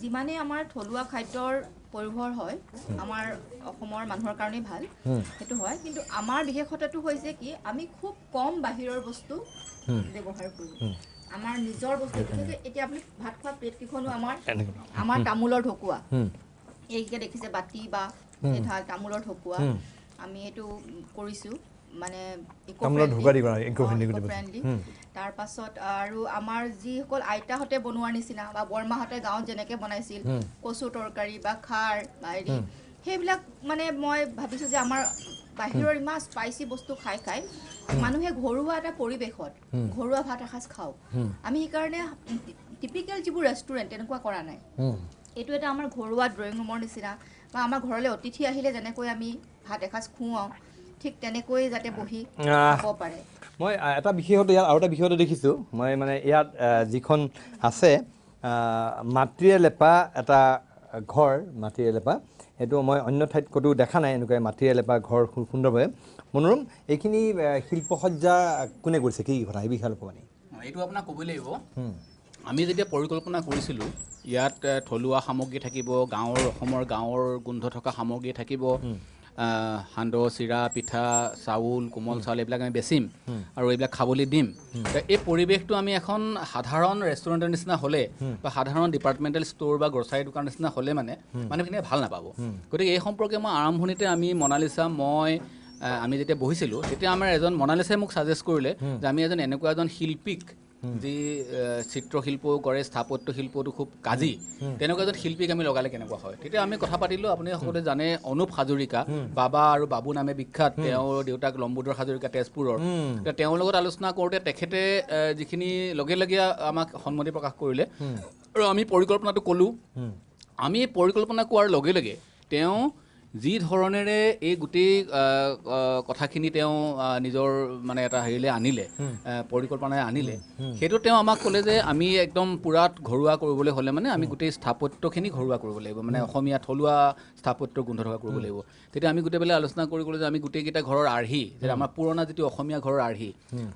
যিমানে আমাৰ থলুৱা খাদ্যৰ পৰিভৰ হয় আমাৰ অসমৰ মানুহৰ কাৰণেই ভাল সেইটো হয় কিন্তু আমাৰ বিশেষত্বটো হৈছে কি আমি খুব কম বাহিৰৰ বস্তু ব্যৱহাৰ কৰোঁ আমাৰ নিজৰ বস্তু এতিয়া আপুনি ভাত খোৱা প্লেটকেইখনো আমাৰ তামোলৰ ঢকুৱা এইকে দেখিছে বাতি বা তামোলৰ ঢকুৱা আমি এইটো কৰিছোঁ মানে ইকো-ফ্ৰেণ্ডলি তাৰ পাছত আৰু আমাৰ যিসকল আইতাহঁতে বনোৱাৰ নিচিনা বা বৰমাহঁতে গাঁৱত যেনেকৈ বনাইছিল কচু তৰকাৰী বা খাৰ বা হেৰি সেইবিলাক মানে মই ভাবিছোঁ যে আমাৰ বাহিৰৰ ইমান স্পাইচি বস্তু খাই মানুহে ঘৰুৱা এটা পৰিৱেশত ঘৰুৱা ভাত এসাঁজ খাওঁ আমি সেইকাৰণে টিপিকেল যিবোৰ ৰেষ্টুৰেণ্ট তেনেকুৱা কৰা নাই এইটো এটা আমাৰ ঘৰুৱা ড্ৰয়িং ৰুমৰ নিচিনা বা আমাৰ ঘৰলৈ অতিথি আহিলে যেনেকৈ আমি ভাত এসাঁজ খুৱাওঁ ঠিক তেনেকৈ যাতে বহি খাব পাৰে মই এটা বিশেষত্ব ইয়াত আৰু এটা বিশেষত্ব দেখিছোঁ মই মানে ইয়াত যিখন আছে মাটিৰে লেপা এটা ঘৰ মাটিৰে লেপা এইটো মই অন্য ঠাইত ক'তো দেখা নাই এনেকুৱা মাটিৰে লেপা ঘৰ সুন্দৰভাৱে মনোৰম এইখিনি শিল্পসজ্জা কোনে কৰিছে কি কথা এই বিষয়ে ক'ব নেকি এইটো আপোনাক ক'বই লাগিব আমি যেতিয়া পৰিকল্পনা কৰিছিলোঁ ইয়াত থলুৱা সামগ্ৰী থাকিব অসমৰ গাঁৱৰ গোন্ধ থকা সামগ্ৰী থাকিব সান্দহ চিৰা পিঠা চাউল কোমল চাউল এইবিলাক আমি বেচিম আৰু এইবিলাক খাবলৈ দিম এই পৰিৱেশটো আমি এখন সাধাৰণ ৰেষ্টুৰেণ্টৰ নিচিনা হ'লে বা সাধাৰণ ডিপাৰ্টমেণ্টেল ষ্ট'ৰ বা গ্ৰচাৰী দোকানৰ নিচিনা হ'লে মানে মানুহখিনিয়ে ভাল নাপাব গতিকে এই সম্পৰ্কে মই আৰম্ভণিতে আমি মনালিছা আমি যেতিয়া বহিছিলোঁ তেতিয়া আমাৰ মনালিছাই মোক ছাজেষ্ট কৰিলে যে আমি এনেকুৱা এজন শিল্পীক যি চিত্ৰশিল্পও কৰে স্থাপত্য শিল্পটো খুব কাজি তেনেকুৱা এজন শিল্পীক আমি লগালে কেনেকুৱা হয় তেতিয়া আমি কথা পাতিলোঁ আপুনি সকলোৱে জানে অনুপ হাজৰিকা বাবা আৰু বাবু নামে বিখ্যাত তেওঁৰ দেউতাক লম্বোদৰ হাজৰিকা তেজপুৰৰ তেওঁৰ লগত আলোচনা কৰোঁতে তেখেতে যিখিনি লগে লগে আমাক সন্মতি প্ৰকাশ কৰিলে আৰু আমি পৰিকল্পনাটো ক'লোঁ আমি পৰিকল্পনা কোৱাৰ লগে লগে তেওঁ যি ধৰণেৰে এই গোটেই কথাখিনি তেওঁ নিজৰ মানে এটা হেৰিলে আনিলে পৰিকল্পনাৰে আনিলে সেইটো তেওঁ আমাক ক'লে যে আমি একদম পূৰা ঘৰুৱা কৰিবলৈ হ'লে মানে আমি গোটেই স্থাপত্যখিনি ঘৰুৱা কৰিব লাগিব মানে অসমীয়া থলুৱা স্থাপত্যৰ গোন্ধ থকা কৰিব লাগিব তেতিয়া আমি গোটেইবিলাক আলোচনা কৰি ক'লোঁ যে আমি গোটেইকেইটা ঘৰৰ আৰ্হি যে আমাৰ পুৰণা যিটো অসমীয়া ঘৰৰ আৰ্হি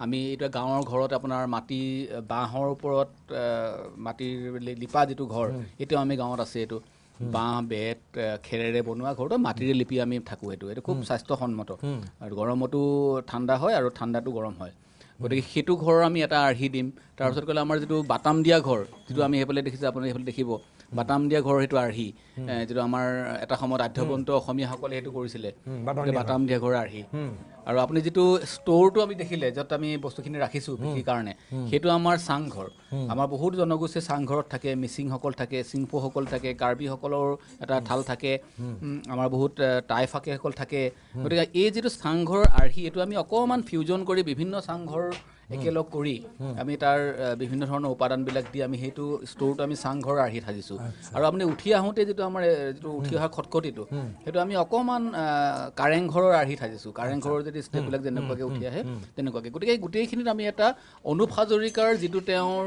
আমি এতিয়া গাঁৱৰ ঘৰত আপোনাৰ মাটি বাঁহৰ ওপৰত মাটিৰ লিপা যিটো ঘৰ এতিয়াও আমি গাঁৱত আছে এইটো বাঁহ বেত খেৰেৰে বনোৱা ঘৰটো মাটিৰে লিপি আমি থাকোঁ এইটো খুব স্বাস্থ্যসন্মত আৰু গৰমতো ঠাণ্ডা হয় আৰু ঠাণ্ডাটো গৰম হয় গতিকে সেইটো ঘৰৰ আমি এটা আৰ্হি দিম তাৰপিছত ক'লে আমাৰ যিটো বাটাম দিয়া ঘৰ যিটো আমি সেইফালে দেখিছোঁ আপুনি সেইফালে দেখিব বাটাম দিয়া ঘৰ সেইটো আৰ্হি যিটো আমাৰ এটা সময়ত আধ্যবন্ত অসমীয়াসকলে সেইটো কৰিছিলে বাটাম দিয়া ঘৰ আৰ্হি আৰু আপুনি যিটো ষ্ট'ৰটো আমি দেখিলে য'ত আমি বস্তুখিনি ৰাখিছোঁ বিক্ৰীৰ কাৰণে সেইটো আমাৰ চাংঘৰ আমাৰ বহুত জনগোষ্ঠীয়ে চাংঘৰত থাকে মিচিংসকল থাকে চিংফোসকল থাকে কাৰ্বিসকলৰ এটা ঠাল থাকে আমাৰ বহুত টাই ফাকেসকল থাকে গতিকে এই যিটো চাংঘৰ আৰ্হি এইটো আমি অকণমান ফিউজন কৰি বিভিন্ন চাংঘৰ একেলগ কৰি আমি তাৰ বিভিন্ন ধৰণৰ উপাদানবিলাক দি আমি সেইটো ষ্ট'ৰটো আমি চাংঘৰ আৰ্হি সাজিছোঁ আৰু আপুনি উঠি আহোঁতে যিটো আমাৰ যিটো উঠি অহা খটখটিটো সেইটো আমি অকণমান কাৰেংঘৰৰ আৰ্হি সাজিছোঁ কাৰেংঘৰৰ যদি ষ্টেপবিলাক যেনেকুৱাকৈ উঠি আহে তেনেকুৱাকৈ গতিকে গোটেইখিনিত আমি এটা অনুপ হাজৰিকাৰ যিটো তেওঁৰ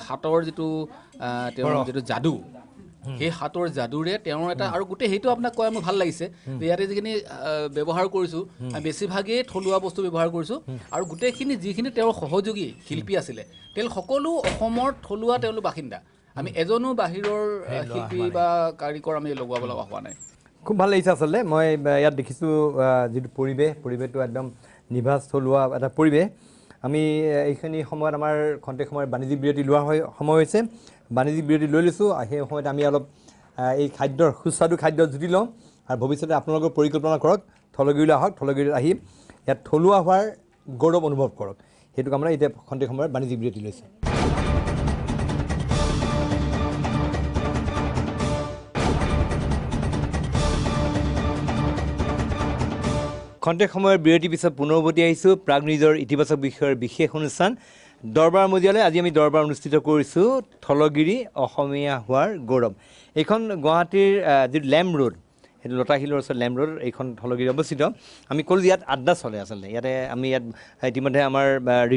হাতৰ যিটো যাদু সেই হাতৰ যাদুৰে তেওঁৰ এটা আৰু গোটেই সেইটো আপোনাক কয় মোৰ ভাল লাগিছে যে ইয়াতে যিখিনি ব্যৱহাৰ কৰিছোঁ বেছিভাগেই থলুৱা বস্তু ব্যৱহাৰ কৰিছোঁ আৰু গোটেইখিনি যিখিনি তেওঁৰ সহযোগী শিল্পী আছিলে তেওঁ সকলো অসমৰ থলুৱা তেওঁলোক বাসিন্দা আমি এজনো বাহিৰৰ শিল্পী বা কাৰিকৰ আমি লগোৱাব লগা হোৱা নাই খুব ভাল লাগিছে আচলতে মই ইয়াত দেখিছোঁ যিটো পৰিৱেশটো একদম নিভাঁজ থলুৱা এটা পৰিৱেশ আমি এইখিনি সময়ত আমাৰ খন্তেক সময়ত বাণিজ্যিক বিৰতি লোৱাৰ সময় হৈছে বাণিজ্যিক বিৰতি লৈ লৈছোঁ সেই সময়ত আমি অলপ এই খাদ্যৰ সুস্বাদু খাদ্য জুতি লওঁ আৰু ভৱিষ্যতে আপোনালোকৰ পৰিকল্পনা কৰক থলুৱাগিৰিলৈ আহক থলুৱাগিৰিত আহি ইয়াত থলুৱা হোৱাৰ গৌৰৱ অনুভৱ কৰক সেইটো কামত এতিয়া খন্তেক সময়ত বাণিজ্যিক বিৰতি লৈছোঁ খন্তেক সময়ৰ বিৰতিৰ পিছত পুনৰ উভতি আহিছোঁ প্ৰাগ নিউজৰ ইতিবাচক বিষয়ৰ বিশেষ অনুষ্ঠান দৰবাৰ মজিয়ালৈ আজি আমি দৰবাৰ অনুষ্ঠিত কৰিছোঁ থলগিৰি অসমীয়া হোৱাৰ গৌৰৱ এইখন গুৱাহাটীৰ যিটো লেম্প ৰোড সেইটো লতাশিলৰ ওচৰত লেম্প ৰোড এইখন থলগিৰি অৱস্থিত আমি ক'লোঁ ইয়াত আড্ডা চলে আচলতে ইয়াতে আমি ইয়াত ইতিমধ্যে আমাৰ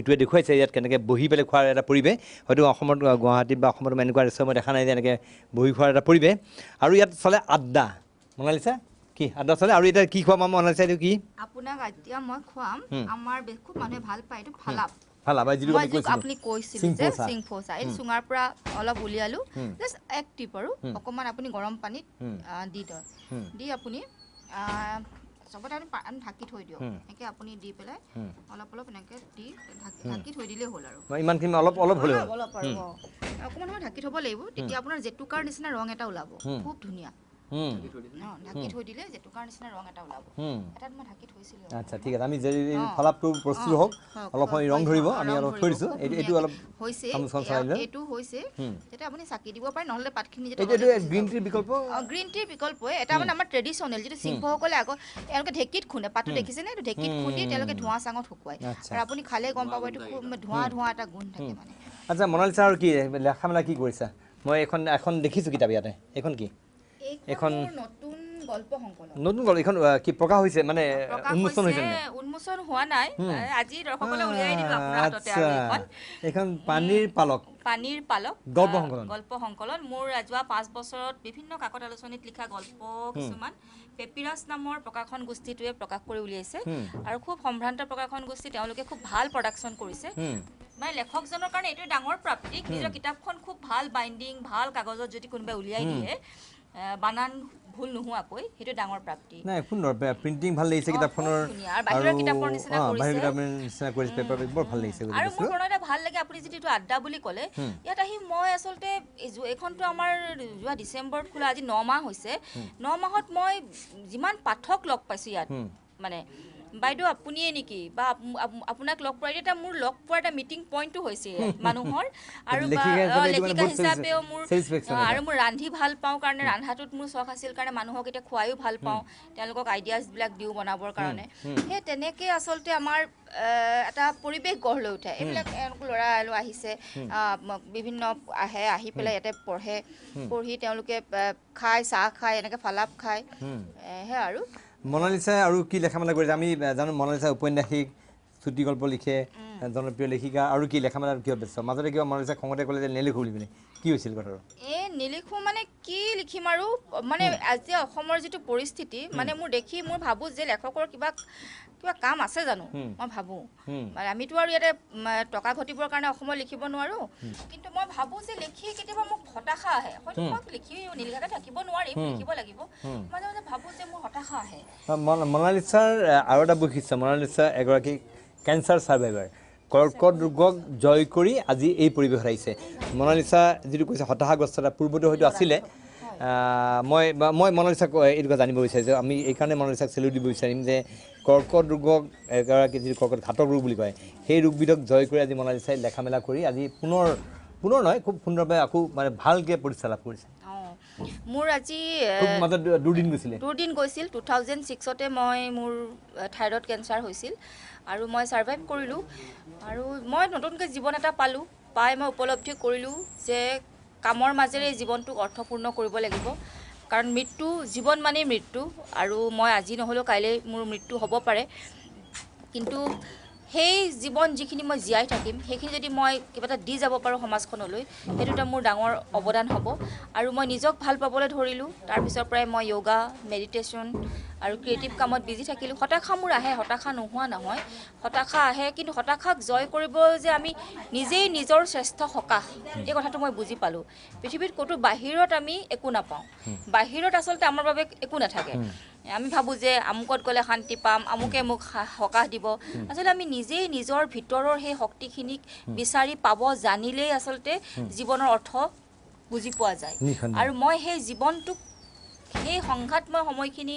ঋতুৱে দেখুৱাইছে ইয়াত কেনেকৈ বহি পেলাই খোৱাৰ এটা পৰিৱেশ হয়তো অসমত গুৱাহাটীত বা অসমত এনেকুৱা ৰেষ্টুৰেণ্ট মই দেখা নাই যে এনেকৈ বহি খোৱাৰ এটা পৰিৱেশ আৰু ইয়াত চলে আড্ডা মনালিছা কি আড্ডা চলে আৰু এতিয়া কি খোৱাম আমাৰ মনালিছা এইটো কি আপোনাক এতিয়া মই খুৱাম আমাৰ খুব মানুহে ভাল পায় এইটো ফালাপ আপুনি কৈছিল যে চিংফোচা এই চুঙাৰ পৰা অলপ উলিয়ালো জাষ্ট এক টিপ আৰু অকণমান আপুনি গৰম পানীত দি আপুনি চবতে আপুনি ঢাকি থৈ দিয়ক এনেকৈ আপুনি দি পেলাই অলপ এনেকৈ দি ঢাকি থৈ দিলেই হ'ল আৰু ইমানখিনি অলপ হ'লেও অলপ আৰু অকণমান সময় ঢাকি থ'ব লাগিব তেতিয়া আপোনাৰ জেতুকাৰ নিচিনা ৰং এটা ওলাব খুব ধুনীয়া ঢাকি থৈ দিলে জেতুকাৰ নিচিনা ৰং এটা ওলাব এটাত মই ঢাকি থৈছিলোঁ আচ্ছা ঠিক আছে আমি যে ফলাপটো প্ৰস্তুত হওক অলপ সময় ৰং ধৰিব আমি অলপ থৈ দিছোঁ এইটো অলপ হৈছে এইটো হৈছে তেতিয়া আপুনি চাকি দিব পাৰে নহ'লে পাতখিনি গ্ৰীণ টিৰ বিকল্প গ্ৰীণ টিৰ বিকল্পই এটা মানে আমাৰ ট্ৰেডিশ্যনেল যিটো চিংফসকলে আগত তেওঁলোকে ঢেঁকীত খুন্দে পাতটো দেখিছেনে এইটো ঢেঁকীত খুন্দি তেওঁলোকে ধোঁৱা চাঙত শুকুৱায় আৰু আপুনি খালে গম পাব এইটো খুব ধোঁৱা এটা গোন্ধ থাকে মানে আচ্ছা মনালিছা আৰু কি লেখা মেলা কি কৰিছা মই এখন দেখিছোঁ কিতাপ ইয়াতে এইখন কি এখন নতুন গল্প সংকলন নতুন গল্প এইখন কি প্ৰকাশ হৈছে মানে উন্মোচন হৈছে উন্মোচন হোৱা নাই আজি দৰ্শকলৈ উলিয়াই দিলোঁ আপোনাৰ হাততে আৰু এইখন পানীৰ পালক গল্প সংকলন মোৰ যোৱা 5 বছৰত বিভিন্ন কাকত আলোচনীত লিখা গল্প কিছুমান পেপিৰাছ নামৰ প্ৰকাশন গোষ্ঠীটোৱে প্ৰকাশ কৰি উলিয়াইছে আৰু খুব সম্ভ্ৰান্ত প্ৰকাশন গোষ্ঠী তেওঁলোকে খুব ভাল প্ৰডাকশ্যন কৰিছে মানে লেখকজনৰ কাৰণে এইটোৱে ডাঙৰ প্ৰাপ্তি নিজৰ কিতাপখন খুব ভাল বাইণ্ডিং ভাল কাগজত যদি কোনোবাই উলিয়াই দিয়ে বানান ভুল নোহোৱাকৈ সেইটো ডাঙৰ প্ৰাপ্তি নাই সুন্দৰ প্ৰিণ্টিং ভাল লাগিছে কিতাপখনৰ আৰু বাহিৰৰ কিতাপৰ নিচিনা কৰিছে পেপাৰ বৰ ভাল লাগিছে আৰু মোৰ প্ৰণয়টা ভাল লাগে আপুনি যিটো আড্ডা বুলি ক'লে ইয়াত আহি মই আচলতে এইখনটো আমাৰ যোৱা ডিচেম্বৰত খোলা আজি 9 মাহ হৈছে 9 মাহত মই যিমান পাঠক লগ পাইছোঁ ইয়াত মানে বাইদেউ আপুনিয়ে নেকি বা আপোনাক লগ পোৱাৰ এটা মোৰ লগ পোৱাৰ এটা মিটিং পইণ্টটো হৈছে মানুহৰ আৰু লেখিকা হিচাপেও মোৰ আৰু মোৰ ৰান্ধি ভাল পাওঁ কাৰণে ৰন্ধাটোত মোৰ চখ আছিল কাৰণে মানুহক এতিয়া খুৱাইও ভাল পাওঁ তেওঁলোকক আইডিয়াছবিলাক দিওঁ বনাবৰ কাৰণে সেই তেনেকৈ আচলতে আমাৰ এটা পৰিৱেশ গঢ় লৈ উঠে এইবিলাক ল'ৰা আহিছে বিভিন্ন আহি পেলাই ইয়াতে পঢ়ি তেওঁলোকে খায় চাহ খায় এনেকৈ ফালাপ খায় সেয়া আৰু মনালিছাই আৰু কি লেখা মেলা কৰিছে আমি জানো মনালিছাই ঔপন্যাসিক চুটি গল্প লিখে জনপ্ৰিয় লেখিকা আৰু কি লেখা মেলাত কিয় ব্যস্ত মাজতে কিবা মনালিছাই খঙতে ক'লে যে নেলিখো বুলি পিনে কি হৈছিল কথাটো নিলিখোঁ মানে কি লিখিম আৰু মানে আজি অসমৰ যিটো পৰিস্থিতি মানে মোৰ দেখি মোৰ ভাবোঁ যে লেখকৰ কিবা কাম আছে জানো মই ভাবোঁ মানে আমিতো আৰু ইয়াতে টকা ঘটিবৰ কাৰণে অসমত লিখিব নোৱাৰোঁ কিন্তু মই ভাবোঁ যে লিখি কেতিয়াবা মোক হতাশা আহে হয়তো মই লিখি নিলিখাকৈ থাকিব নোৱাৰিম লিখিব লাগিব মাজে মাজে ভাবোঁ যে মোৰ হতাশা আহে মনালিছাৰ আৰু এটা বৈশিষ্ট্য মনালিছা এগৰাকী কেঞ্চাৰ ছাৰ্ভাইভাৰ কৰ্কট ৰোগক জয় কৰি আজি এই পৰিৱেশত আহিছে মনালিছা যিটো কৈছে হতাশাগ্ৰস্ততা পূৰ্বতে হয়তো আছিলে মই মনালিছাক এইটো কথা জানিব বিচাৰিছোঁ আমি এইকাৰণে মনালিছাক চেলুট দিব বিচাৰিম যে কৰ্কট ৰোগক এগৰাকী যিটো কৰ্কট ঘাতক ৰোগ বুলি কয় সেই ৰোগবিধক জয় কৰি আজি মনালিছাই লেখা মেলা কৰি আজি পুনৰ নহয় খুব সুন্দৰভাৱে আকৌ মানে ভালকৈ প্ৰতিষ্ঠা লাভ কৰিছে মোৰ আজি মাজত দুদিন গৈছিল 2006 মই মোৰ থাইৰয়ড কেঞ্চাৰ হৈছিল আৰু মই ছাৰ্ভাইভ কৰিলোঁ আৰু মই নতুনকৈ জীৱন এটা পাই মই উপলব্ধি কৰিলোঁ যে কামৰ মাজেৰে জীৱনটোক অৰ্থপূৰ্ণ কৰিব লাগিব কাৰণ জীৱন মানেই মৃত্যু আৰু মই আজি নহ'লেও কাইলৈ মোৰ মৃত্যু হ'ব পাৰে কিন্তু সেই জীৱন যিখিনি মই জীয়াই থাকিম সেইখিনি যদি মই কিবা এটা দি যাব পাৰোঁ সমাজখনলৈ সেইটো এটা মোৰ ডাঙৰ অৱদান হ'ব আৰু মই নিজক ভাল পাবলৈ ধৰিলোঁ তাৰপিছৰ পৰাই মই য়োগা মেডিটেশ্যন আৰু ক্ৰিয়েটিভ কামত বিজি থাকিলোঁ হতাশা মোৰ আহে হতাশা নোহোৱা নহয় হতাশা আহে কিন্তু হতাশাক জয় কৰিব যে আমি নিজেই নিজৰ শ্ৰেষ্ঠ সকাহ এই কথাটো মই বুজি পালোঁ পৃথিৱীত ক'তো বাহিৰত আমি একো নাপাওঁ বাহিৰত আচলতে আমাৰ বাবে একো নাথাকে আমি ভাবোঁ যে আমুকত গ'লে শান্তি পাম আমুকে মোক সকাহ দিব আচলতে আমি নিজেই নিজৰ ভিতৰৰ সেই শক্তিখিনিক বিচাৰি পাব জানিলেই আচলতে জীৱনৰ অৰ্থ বুজি পোৱা যায় আৰু মই সেই জীৱনটোক সেই সংঘাতময় সময়খিনি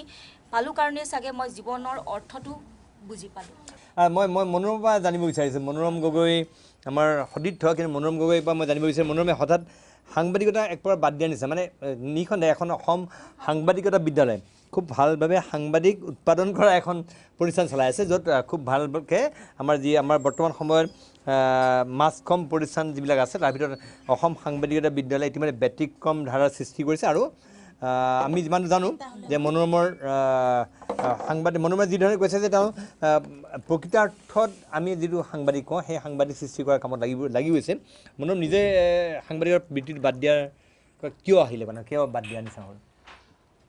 পালোঁ কাৰণে চাগে মই জীৱনৰ অৰ্থটো বুজি পালোঁ মই মনোৰমৰ পৰা জানিব বিচাৰিছোঁ মনোৰম গগৈ আমাৰ সতীৰ্থ কিন্তু মনোৰম গগৈৰ পৰা মই জানিব বিচাৰিছোঁ মনোৰমে হঠাৎ সাংবাদিকতা একবাৰ বাদ দিয়া নিছে মানে নিঃসন্দেহে এখন অসম সাংবাদিকতা বিদ্যালয় খুব ভালভাৱে সাংবাদিক উৎপাদন কৰা এখন প্ৰতিষ্ঠান চলাই আছে য'ত খুব ভালকৈ আমাৰ বৰ্তমান সময়ত মাছ কম প্ৰতিষ্ঠান যিবিলাক আছে তাৰ ভিতৰত অসম সাংবাদিকতা বিদ্যালয় ইতিমধ্যে ব্যতিক্ৰম ধাৰাৰ সৃষ্টি কৰিছে আৰু আমি যিমান জানো যে মনোৰমৰ মনোৰমে যিধৰণে কৈছে যে তেওঁ প্ৰকৃতাৰ্থত আমি যিটো সাংবাদিক কওঁ সেই সাংবাদিক সৃষ্টি কৰাৰ কামত লাগি গৈছে মনোৰম নিজে সাংবাদিকৰ বৃত্তিত বাদ দিয়াৰ কিয় আহিলে মানে কিয় বাদ দিয়া নিচিনা হ'ল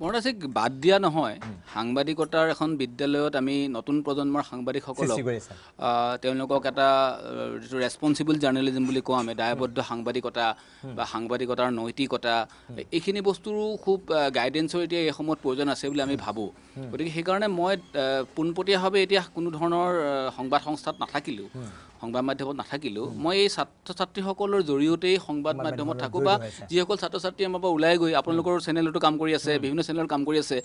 মনত বাদ দিয়া নহয় সাংবাদিকতাৰ এখন বিদ্যালয়ত আমি নতুন প্ৰজন্মৰ সাংবাদিকসকলক তেওঁলোকক এটা যিটো ৰেছপনচিবল জাৰ্নেলিজম বুলি কওঁ আমি দায়বদ্ধ সাংবাদিকতা বা সাংবাদিকতাৰ নৈতিকতা এইখিনি বস্তুৰো খুব গাইডেঞ্চৰ এতিয়া এই সময়ত প্ৰয়োজন আছে বুলি আমি ভাবোঁ গতিকে সেইকাৰণে মই পোনপটীয়াভাৱে এতিয়া কোনো ধৰণৰ সংবাদ সংস্থাত নাথাকিলোঁ সংবাদ মাধ্যমত নাথাকিলেও মই এই ছাত্ৰ ছাত্ৰীসকলৰ জৰিয়তেই সংবাদ মাধ্যমত থাকোঁ বা যিসকল ছাত্ৰ ছাত্ৰী আমাৰ পৰা ওলাই গৈ আপোনালোকৰ চেনেলতো কাম কৰি আছে বিভিন্ন চেনেলত কাম কৰি আছে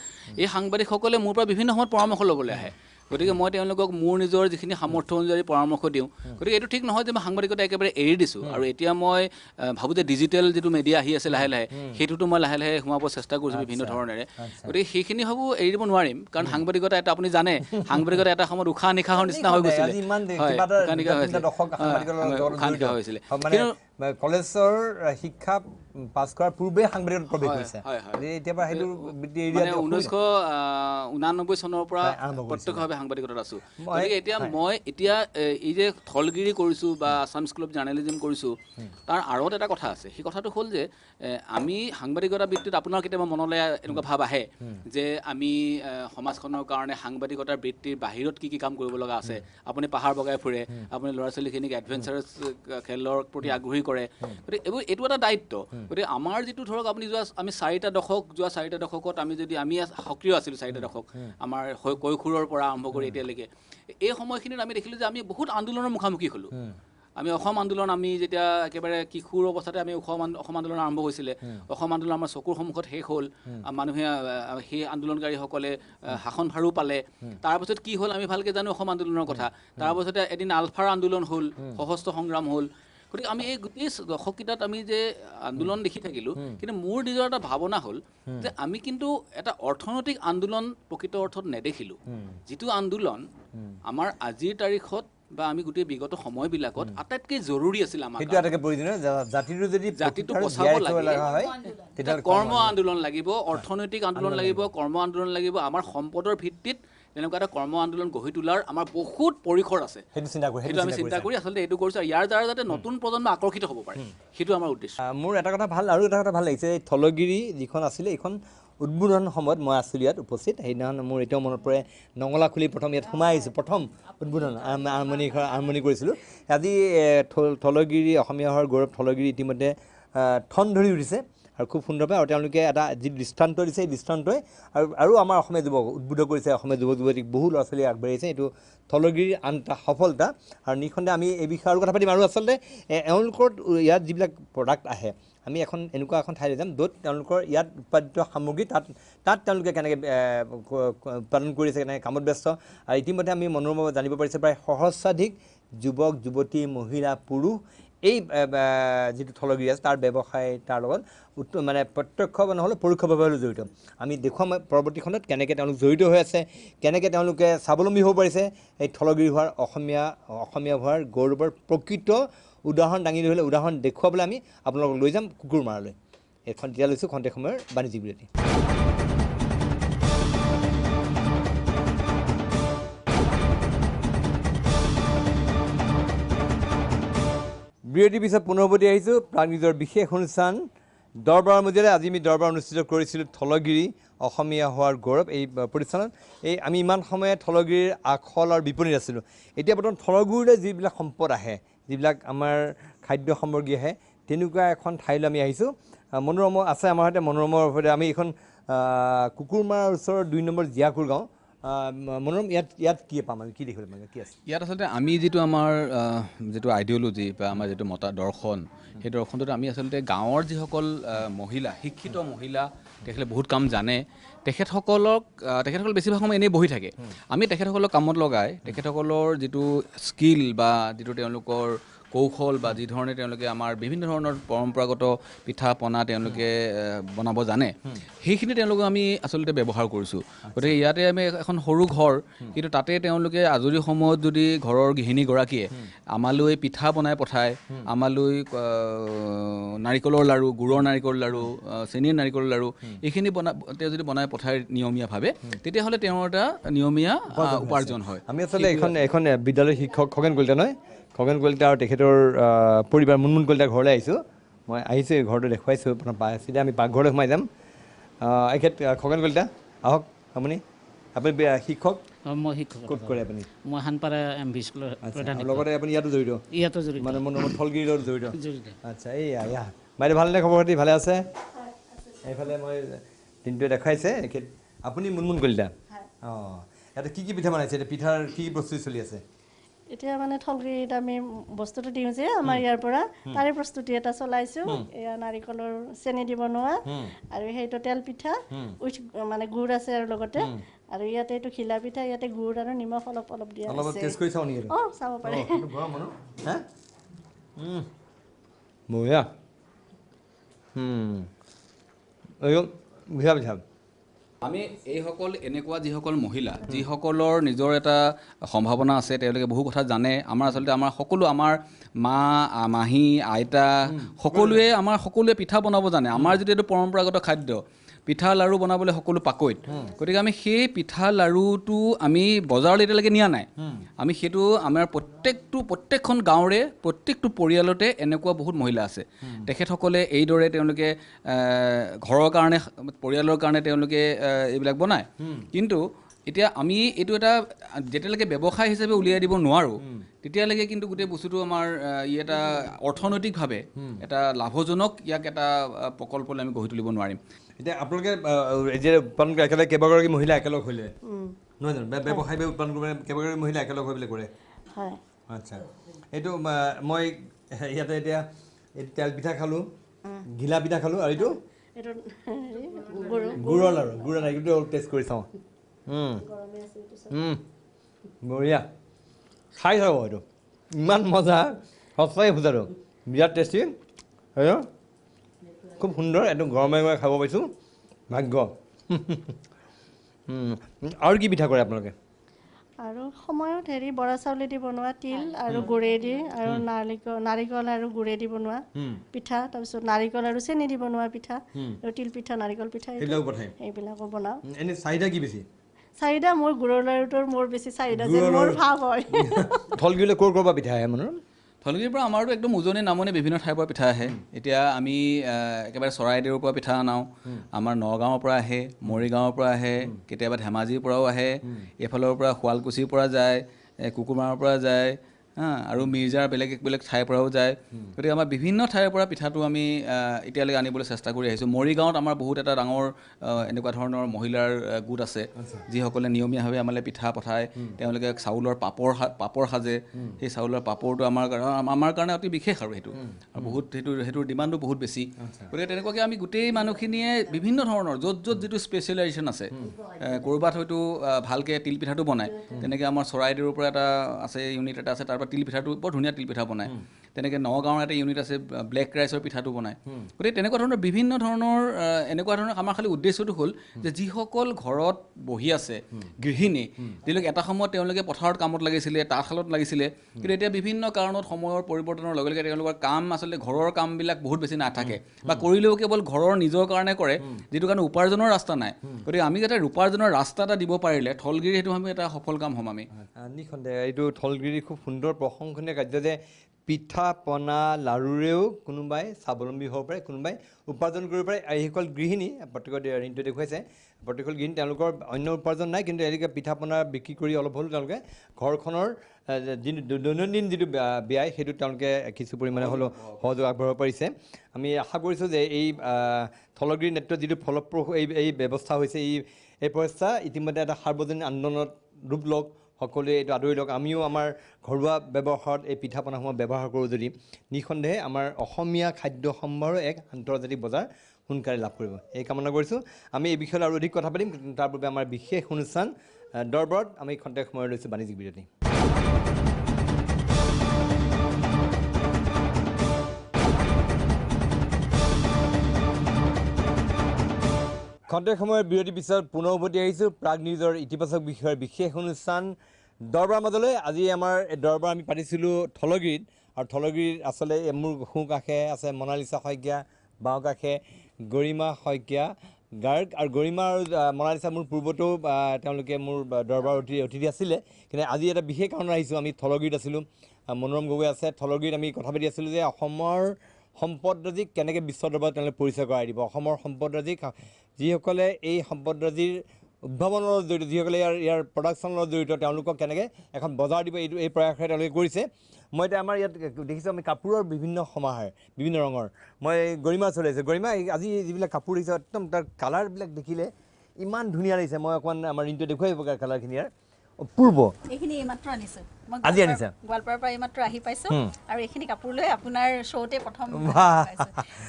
এই সাংবাদিকসকলে মোৰ পৰা বিভিন্ন সময়ত পৰামৰ্শ ল'বলৈ আহে গতিকে মই তেওঁলোকক মোৰ নিজৰ যিখিনি সামৰ্থ্য অনুযায়ী পৰামৰ্শ দিওঁ গতিকে এইটো ঠিক নহয় যে মই সাংবাদিকতা একেবাৰে এৰি দিছোঁ আৰু এতিয়া মই ভাবোঁ যে ডিজিটেল যিটো মিডিয়া আহি আছে লাহে লাহে সেইটোতো মই লাহে লাহে সোমাব চেষ্টা কৰিছোঁ বিভিন্ন ধৰণেৰে গতিকে সেইখিনি ভাবোঁ এৰি দিব নোৱাৰিম কাৰণ সাংবাদিকতা এটা আপুনি জানে সাংবাদিকতা এটা সময়ত উশাহ নিশাহৰ নিচিনা হৈ গৈছিলে উশাহ নিশাহ হৈছিলে কিন্তু কলেজৰ শিক্ষা পাছ কৰাৰ পূৰ্বে সাংবাদিকত প্ৰৱেশ কৰিছে এতিয়া পৰা সেইটো 1999 চনৰ পৰা প্ৰত্যক্ষভাৱে সাংবাদিকতাত আছোঁ গতিকে মই এতিয়া এই যে থলগিৰি কৰিছোঁ বা আছাম স্কুল অফ জাৰ্নেলিজম কৰিছোঁ তাৰ আঁৰত এটা কথা আছে সেই কথাটো হ'ল যে আমি সাংবাদিকতা বৃত্তিত আপোনাৰ কেতিয়াবা মনলৈ এনেকুৱা ভাৱ আহে যে আমি সমাজখনৰ কাৰণে সাংবাদিকতাৰ বৃত্তিৰ বাহিৰত কি কাম কৰিব লগা আছে আপুনি পাহাৰ বগাই ফুৰে আপুনি ল'ৰা ছোৱালীখিনিক এডভেঞ্চাৰাছ খেলৰ প্ৰতি আগ্ৰহী কৰে গতিকে এইটো এটা দায়িত্ব গতিকে আমাৰ যিটো ধৰক আপুনি আমি 4টা দশকত আমি সক্ৰিয় আছিলোঁ 4টা দশক আমাৰ কৈশোৰৰ পৰা আৰম্ভ কৰি এতিয়ালৈকে এই সময়খিনিত আমি দেখিলোঁ যে আমি বহুত আন্দোলনৰ মুখামুখি হ'লোঁ আমি অসম আন্দোলন আমি যেতিয়া একেবাৰে কিশোৰ অৱস্থাতে আমি অসম আন্দোলন আৰম্ভ হৈছিলে অসম আন্দোলন আমাৰ চকুৰ সন্মুখত শেষ হ'ল মানুহে সেই আন্দোলনকাৰীসকলে শাসনভাৰো পালে তাৰপিছত কি হ'ল আমি ভালকৈ জানো অসম আন্দোলনৰ কথা তাৰপিছতে এদিন আলফাৰ আন্দোলন হ'ল সশস্ত্ৰ সংগ্ৰাম হ'ল গতিকে আমি এই গোটেই দশককেইটাত আমি যে আন্দোলন দেখি থাকিলোঁ কিন্তু মোৰ নিজৰ এটা ভাৱনা হ'ল যে আমি কিন্তু এটা অৰ্থনৈতিক আন্দোলন প্ৰকৃত অৰ্থত নেদেখিলোঁ যিটো আন্দোলন আমাৰ আজিৰ তাৰিখত বা আমি গোটেই বিগত সময়বিলাকত আটাইতকৈ জৰুৰী আছিল আমাৰ জাতিটো বচাব লাগে কৰ্ম আন্দোলন লাগিব অৰ্থনৈতিক আন্দোলন লাগিব কৰ্ম আন্দোলন লাগিব আমাৰ সম্পদৰ ভিত্তিত তেনেকুৱা এটা কৰ্ম আন্দোলন গঢ়ি তোলাৰ আমাৰ বহুত পৰিসৰ আছে সেইটো আমি চিন্তা কৰি আচলতে এইটো কৰিছোঁ আৰু ইয়াৰ দ্বাৰা যাতে নতুন প্ৰজন্ম আকৰ্ষিত হ'ব পাৰে সেইটো আমাৰ উদ্দেশ্য মোৰ এটা কথা ভাল আৰু এটা কথা ভাল লাগিছে এই থলগিৰি যিখন আছিলে এইখন উদ্বোধন সময়ত মই আছিলোঁ ইয়াত উপস্থিত সেইদিনাখন মোৰ এতিয়াও মনত পৰে নঙলাখুলি প্ৰথম ইয়াত সোমাই আহিছোঁ প্ৰথম উদ্বোধন আৰম্ভণি কৰিছিলোঁ আজি থলগিৰি অসমীয়া হোৱাৰ গৌৰৱ থলগিৰি ইতিমধ্যে ঠন ধৰি উঠিছে আৰু খুব সুন্দৰভাৱে আৰু তেওঁলোকে এটা যি দৃষ্টান্ত দিছে এই দৃষ্টান্তই আৰু আমাৰ অসমীয়া যুৱক উদ্বুদ্ধ কৰিছে অসমীয়া যুৱক যুৱতীক বহু ল'ৰা ছোৱালী আগবাঢ়িছে এইটো থলগিৰিৰ আন এটা সফলতা আৰু নিঃসন্দেহে আমি এই বিষয়ে আৰু কথা পাতিম আৰু আচলতে এওঁলোকৰ ইয়াত যিবিলাক প্ৰডাক্ট আহে আমি এনেকুৱা এখন ঠাইলৈ যাম য'ত তেওঁলোকৰ ইয়াত উৎপাদিত সামগ্ৰী তাত তেওঁলোকে কেনেকৈ উৎপাদন কৰিছে কেনেকৈ কামত ব্যস্ত আৰু ইতিমধ্যে আমি মনোৰমা জানিব পাৰিছোঁ প্ৰায় সহস্ৰাধিক যুৱক যুৱতী মহিলা পুৰুষ এই যিটো থলগিৰি আছে তাৰ ব্যৱসায় তাৰ লগত মানে প্ৰত্যক্ষ নহ'লে পৰোক্ষভাৱে হ'লেও জড়িত আমি দেখুৱাম পৰৱৰ্তী খণ্ডত কেনেকৈ তেওঁলোক জড়িত হৈ আছে কেনেকৈ তেওঁলোকে স্বাৱলম্বী হ'ব পাৰিছে এই থলগিৰি হোৱাৰ অসমীয়া হোৱাৰ গৌৰৱৰ প্ৰকৃত উদাহৰণ দাঙি ধৰিলে উদাহৰণ দেখুৱাবলৈ আমি আপোনালোকক লৈ যাম কুকুৰমাৰালৈ এইখন তেতিয়া লৈছোঁ খন্তেক সময়ৰ বাণিজ্যিক বিৰতি বিৰতিৰ পিছত পুনৰ উভতি আহিছোঁ প্ৰাগ নিজৰ বিশেষ অনুষ্ঠান দৰবাৰৰ মজিয়াৰে আজি আমি দৰবাৰ অনুষ্ঠিত কৰিছিলোঁ থলগিৰি অসমীয়া হোৱাৰ গৌৰৱ এই প্ৰতিষ্ঠানত আমি ইমান সময়ে থলগিৰিৰ আখল আৰু বিপণীত আছিলোঁ এতিয়া বৰ্তমান থলগিৰিলৈ যিবিলাক সম্পদ আহে যিবিলাক আমাৰ খাদ্য সামগ্ৰী আহে তেনেকুৱা এখন ঠাইলৈ আমি আহিছোঁ মনোৰমা আছে আমাৰ সৈতে মনোৰমাৰ সৈতে আমি এইখন কুকুৰমাৰাৰ ওচৰৰ 2 নম্বৰ জীয়াকুৰ গাঁও মনোৰম ইয়াত কি পাম আমি কি দেখিবলৈ পাম কি আছে ইয়াত আচলতে আমি যিটো আমাৰ যিটো আইডিঅ'লজি বা আমাৰ যিটো দৰ্শন সেই দৰ্শনটোত আমি আচলতে গাঁৱৰ যিসকল মহিলা শিক্ষিত মহিলা তেখেতে বহুত কাম জানে তেখেতসকল বেছিভাগ সময় এনেই বহি থাকে আমি তেখেতসকলক কামত লগাই তেখেতসকলৰ যিটো স্কিল বা যিটো তেওঁলোকৰ কৌশল বা যি ধৰণে তেওঁলোকে আমাৰ বিভিন্ন ধৰণৰ পৰম্পৰাগত পিঠা পনা তেওঁলোকে বনাব জানে সেইখিনি তেওঁলোকক আমি আচলতে ব্যৱহাৰ কৰিছোঁ গতিকে ইয়াতে আমি এখন সৰু ঘৰ কিন্তু তাতে তেওঁলোকে আজৰি সময়ত যদি ঘৰৰ গৃহিণীগৰাকীয়ে আমালৈ পিঠা বনাই পঠায় আমালৈ নাৰিকলৰ লাড়ু গুড়ৰ নাৰিকলৰ লাড়ু চেনিৰ নাৰিকলৰ লাড়ু এইখিনি তেওঁ যদি বনাই পঠায় নিয়মীয়াভাৱে তেতিয়াহ'লে তেওঁৰ এটা নিয়মীয়া উপাৰ্জন হয় আমি আচলতে এখন বিদ্যালয়ৰ শিক্ষক খগেন কলিতা নহয় খগেন কলিতা আৰু তেখেতৰ পৰিবাৰ মুনমুন কলিতাৰ ঘৰলৈ আহিছোঁ মই আহিছোঁ এই ঘৰটো দেখুৱাইছোঁ প্ৰথম চিধা আমি পাকঘৰলৈ সোমাই যাম এখেত খগেন কলিতা আহক আপুনি শিক্ষক মই শিক্ষক ক'ত কৰে আপুনি মই হানপাৰা MV স্কুলৰ লগতে আপুনি ইয়াতো জড়িত মানে মনোৰমা থলগিৰিৰ লগত জড়িত আচ্ছা এয়া বাইদেউ ভালনে খবৰ খাতি ভালে আছে এইফালে মই দিনটোৱে দেখাইছে এখেত আপুনি মুনমুন কলিতা অঁ ইয়াতে কি পিঠা বনাইছে এতিয়া পিঠাৰ কি প্ৰস্তুতি চলি আছে এতিয়া মানে থলগিৰিত আমি বস্তুটো দিওঁ যে আমাৰ ইয়াৰ পৰা তাৰে প্ৰস্তুতি এটা চলাইছোঁ এয়া নাৰিকলৰ চেনি দি বনোৱা আৰু সেইটো তেল পিঠা উইথ মানে গুড় আছে আৰু লগতে আৰু ইয়াতে এইটো ঘিলা পিঠা ইয়াতে গুড় আৰু নিমখ অলপ দিয়া আছে অঁ চাব পাৰে বঢ়িয়া বুঢ়া পিঠা আমি এইসকল এনেকুৱা যিসকল মহিলা যিসকলৰ নিজৰ এটা সম্ভাৱনা আছে তেওঁলোকে বহু কথা জানে আমাৰ আচলতে আমাৰ মা মাহী আইতা সকলোৱে পিঠা বনাব জানে আমাৰ যিটো এইটো পৰম্পৰাগত খাদ্য পিঠা লাড়ু বনাবলৈ সকলো পাকৈত গতিকে আমি সেই পিঠা লাড়ুটো আমি বজাৰলৈ এতিয়ালৈকে নিয়া নাই আমি সেইটো আমাৰ প্ৰত্যেকখন গাঁৱৰে প্ৰত্যেকটো পৰিয়ালতে এনেকুৱা বহুত মহিলা আছে তেখেতসকলে এইদৰে তেওঁলোকে ঘৰৰ কাৰণে পৰিয়ালৰ কাৰণে তেওঁলোকে এইবিলাক বনায় কিন্তু এতিয়া আমি এইটো এটা যেতিয়ালৈকে ব্যৱসায় হিচাপে উলিয়াই দিব নোৱাৰোঁ তেতিয়ালৈকে কিন্তু গোটেই বস্তুটো আমাৰ এটা অৰ্থনৈতিকভাৱে এটা লাভজনক ইয়াক এটা প্ৰকল্পলৈ আমি গঢ়ি তুলিব নোৱাৰিম এতিয়া আপোনালোকে যে উৎপাদন কৰে একেলগে কেইবাগৰাকী মহিলা একেলগ হ'লে নহয় জানো ব্যৱসায় উৎপাদন কৰিব কেইবাগৰাকী মহিলা একেলগ হৈ পেলাই কৰে আচ্ছা এইটো মই ইয়াতে এতিয়া তেল পিঠা খালোঁ ঘিলা পিঠা খালোঁ আৰু এইটো এইটো গুড়ৰ লাড়ু এইটো টেষ্ট কৰি চাওঁ বঢ়িয়া খাই চাব এইটো ইমান মজা সঁচাই বুজাটো বিৰাট টেষ্টি আৰু খুব সুন্দৰ এইটো গৰমে গৰমে খাব পাইছোঁ ভাগ্য আৰু কি পিঠা কৰে আপোনালোকে আৰু সময়ত বৰা চাউলেদি বনোৱা তিল আৰু গুড়েদি আৰু নাৰিকল আৰু গুড়েদি বনোৱা পিঠা তাৰপিছত নাৰিকল আৰু চেনি দি বনোৱা পিঠা আৰু তিল পিঠা নাৰিকল পিঠা এইবিলাকো বনাওঁ এনেই চাহিদা কি বেছি চাহিদা মোৰ গুড়ৰ লাড়ুটোৰ মোৰ বেছি চাহিদা যে মোৰ ভাৱ হয় থলগিলে ক'ৰ পৰা পিঠা আহে মানুহৰ থলগিৰ পৰা আমাৰতো একদম উজনি নামনি বিভিন্ন ঠাইৰ পৰা পিঠা আহে এতিয়া আমি একেবাৰে চৰাইদেউৰ পৰা পিঠা আনাওঁ আমাৰ নগাঁৱৰ পৰা আহে মৰিগাঁৱৰ পৰা আহে কেতিয়াবা ধেমাজিৰ পৰাও আহে এইফালৰ পৰা শুৱালকুছিৰ পৰা যায় কুকুমাৰৰ পৰা যায় আৰু মিৰ্জাৰ বেলেগ বেলেগ ঠাইৰ পৰাও যায় গতিকে আমাৰ বিভিন্ন ঠাইৰ পৰা পিঠাটো আমি এতিয়ালৈকে আনিবলৈ চেষ্টা কৰি আহিছোঁ মৰিগাঁৱত আমাৰ বহুত এটা ডাঙৰ এনেকুৱা ধৰণৰ মহিলাৰ গোট আছে যিসকলে নিয়মীয়াভাৱে আমালৈ পিঠা পঠায় তেওঁলোকে চাউলৰ পাপৰ সাজে সেই চাউলৰ পাপৰটো আমাৰ কাৰণে অতি বিশেষ আৰু সেইটো আৰু বহুত সেইটোৰ ডিমাণ্ডো বহুত বেছি গতিকে তেনেকুৱাকৈ আমি গোটেই মানুহখিনিয়ে বিভিন্ন ধৰণৰ য'ত যিটো স্পেচিয়েলাইজেশ্যন আছে ক'ৰবাত হয়তো ভালকৈ তিল পিঠাটো বনায় তেনেকৈ আমাৰ চৰাইদেউৰ পৰা এটা আছে ইউনিট এটা আছে তাৰ পৰা তিল পিঠাটো বৰ ধুনীয়া তিল পিঠা বনায় তেনেকৈ নগাঁৱৰ এটা ইউনিট আছে ব্লেক ৰাইচৰ পিঠাটো বনায় গতিকে তেনেকুৱা ধৰণৰ বিভিন্ন ধৰণৰ এনেকুৱা ধৰণৰ আমাৰ খালি উদ্দেশ্যটো হ'ল যে যিসকল ঘৰত বহি আছে গৃহিণী তেওঁলোকে এটা সময়ত তেওঁলোকে পথাৰত কামত লাগিছিলে তাঁতশালত লাগিছিলে কিন্তু এতিয়া বিভিন্ন কাৰণত সময়ৰ পৰিৱৰ্তনৰ লগে লগে তেওঁলোকৰ কাম আচলতে ঘৰৰ কামবিলাক বহুত বেছি নাথাকে বা কৰিলেও কেৱল ঘৰৰ নিজৰ কাৰণে কৰে যিটো কাৰণে উপাৰ্জনৰ ৰাস্তা নাই গতিকে আমি যাতে উপাৰ্জনৰ ৰাস্তা এটা দিব পাৰিলে থলগিৰি সেইটো আমি এটা সফল কাম হ'ম আমি নিঃসন্দেহে এইটো থলগিৰি খুব সুন্দৰ প্ৰশংসনীয় কাৰ্য যে পিঠা পনা লাড়ুৰেও কোনোবাই স্বাৱলম্বী হ'ব পাৰে কোনোবাই উপাৰ্জন কৰিব পাৰে এইসকল গৃহিণী প্ৰত্যেকৰ ঋণটো দেখুৱাইছে প্ৰত্যেকখন গৃহিণী তেওঁলোকৰ অন্য উপাৰ্জন নাই কিন্তু এনেকৈ পিঠা পনা বিক্ৰী কৰি অলপ হ'লেও তেওঁলোকে ঘৰখনৰ দৈনন্দিন যিটো ব্যয় সেইটো তেওঁলোকে কিছু পৰিমাণে হ'লেও সহযোগ আগবঢ়াব পাৰিছে আমি আশা কৰিছোঁ যে এই থলগিৰিৰ নেতৃত্বত যিটো ফলপ্ৰসূ এই ব্যৱস্থা হৈছে এই প্ৰচেষ্টা ইতিমধ্যে এটা সাৰ্বজনীন আন্দোলনত ৰূপ লওক সকলোৱে এইটো আদৰি লওক আমিও আমাৰ ঘৰুৱা ব্যৱহাৰত এই পিঠা পনাসমূহ ব্যৱহাৰ কৰোঁ যদি নিঃসন্দেহে আমাৰ অসমীয়া খাদ্য সম্ভাৰো এক আন্তৰ্জাতিক বজাৰ সোনকালে লাভ কৰিব এই কামনা কৰিছোঁ আমি এই বিষয়ত আৰু অধিক কথা পাতিম তাৰ বাবে আমাৰ বিশেষ অনুষ্ঠান দৰবাৰত আমি খন্তেক সময় লৈছোঁ বাণিজ্যিক বিৰতি খন্তেক সময়ৰ বিৰতিৰ পিছত পুনৰ উভতি আহিছোঁ প্ৰাগ নিউজৰ ইতিবাচক বিষয়ৰ বিশেষ অনুষ্ঠান দৰবাৰৰ মাজলৈ আজি আমাৰ দৰবাৰ আমি পাতিছিলোঁ থলগিৰিত আৰু থলগিৰিত আচলতে মোৰ সোঁকাষে আছে মনালিছা শইকীয়া বাওঁকাষে গৰিমা শইকীয়া গাৰ্গ আৰু গৰিমা আৰু মনালিছা মোৰ পূৰ্বতো তেওঁলোকে মোৰ দৰবাৰ অতিথি আছিলে কিন্তু আজি এটা বিশেষ কাৰণত আহিছোঁ আমি থলগিৰিত আছিলোঁ মনোৰম গগৈ আছে থলগিৰিত আমি কথা পাতি আছিলোঁ যে অসমৰ সম্পদৰাজিক কেনেকৈ বিশ্ব দৰবাৰত তেওঁলোকে পৰিচয় কৰাই দিব অসমৰ সম্পদৰাজিক যিসকলে এই সম্পদৰাজিৰ উদ্ভাৱনৰ লগত জড়িত যিসকলে ইয়াৰ প্ৰডাকশ্যনৰ লগত জড়িত তেওঁলোকক কেনেকৈ এখন বজাৰ দিব এই প্ৰয়াসে তেওঁলোকে কৰিছে মই এতিয়া আমাৰ ইয়াত দেখিছোঁ আমি কাপোৰৰ বিভিন্ন সমাহাৰ বিভিন্ন ৰঙৰ মই গৰিমা চলাইছোঁ গৰিমা আজি যিবিলাক কাপোৰ দেখিছোঁ একদম তাৰ কালাৰবিলাক দেখিলে ইমান ধুনীয়া লাগিছে মই অকণমান আমাৰ ঋণটো দেখুৱাই দিব কালাৰখিনি ইয়াৰ পূৰ্ব এইখিনি এইমাত্ৰ আনিছোঁ আজি আনিছা গোৱালপাৰাৰ পৰা এইমাত্ৰ আহি পাইছোঁ আৰু এইখিনি কাপোৰ লৈ আপোনাৰ শ্ব'তে প্ৰথম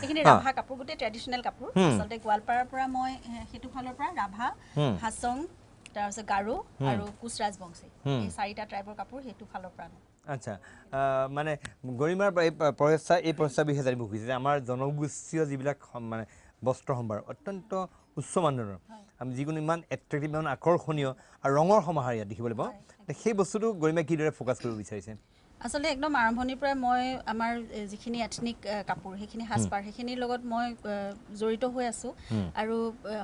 এইখিনি ৰাভা কাপোৰ গোটেই ট্ৰেডিশ্যনেল কাপোৰ আচলতে গোৱালপাৰাৰ পৰা মই সেইটো ফালৰ পৰা ৰাভা হাছং তাৰপিছত গাৰো আৰু কোচ ৰাজবংশী এই চাৰিটা ট্ৰাইবৰ কাপোৰ সেইটো ফালৰ পৰা আচ্ছা মানে গৰিমাৰ এই প্ৰচেষ্টাৰ বিষয়ে জানিব খুজিছে যে আমাৰ জনগোষ্ঠীয় যিবিলাক মানে বস্ত্ৰ সম্ভাৰ অত্যন্ত উচ্চ মানদণ্ডৰ আমি যিকোনো ইমান এট্ৰেক্টিভ ইমান আকৰ্ষণীয় আৰু ৰঙৰ সমাহাৰ ইয়াত দেখিবলৈ পাওঁ সেই বস্তুটো গৰিমাই কিদৰে ফ'কাছ কৰিব বিচাৰিছে আচলতে একদম আৰম্ভণিৰ পৰাই মই আমাৰ যিখিনি এথনিক কাপোৰ সেইখিনি সাজপাৰ সেইখিনিৰ লগত মই জড়িত হৈ আছোঁ আৰু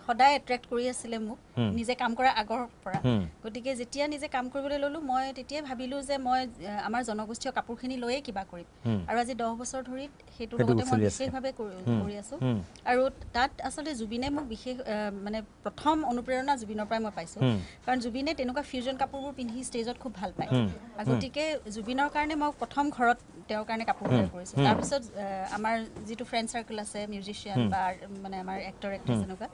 সদায় এট্ৰেক্ট কৰি আছিলে মোক নিজে কাম কৰাৰ আগৰ পৰা গতিকে যেতিয়া নিজে কাম কৰিবলৈ ল'লোঁ মই তেতিয়াই ভাবিলোঁ যে মই আমাৰ জনগোষ্ঠীয় কাপোৰখিনি লৈয়ে কিবা কৰিম আৰু আজি 10 বছৰ ধৰি সেইটোৰ লগতে মই বিশেষভাৱে কৰি আছোঁ আৰু তাত আচলতে জুবিনে মোক বিশেষ মানে প্ৰথম অনুপ্ৰেৰণা জুবিনৰ পৰাই মই পাইছোঁ কাৰণ জুবিনে তেনেকুৱা ফিউজন কাপোৰবোৰ পিন্ধি ষ্টেজত খুব ভাল পায় গতিকে জুবিনৰ কাৰণে মই প্ৰথম ঘৰত তেওঁৰ কাৰণে কাপোৰ তৈয়াৰ কৰিছোঁ তাৰপিছত আমাৰ যিটো ফ্ৰেণ্ড চাৰ্কেল আছে মিউজিচিয়ান বা মানে আমাৰ এক্টৰ এক্ট্ৰেছ এনেকুৱা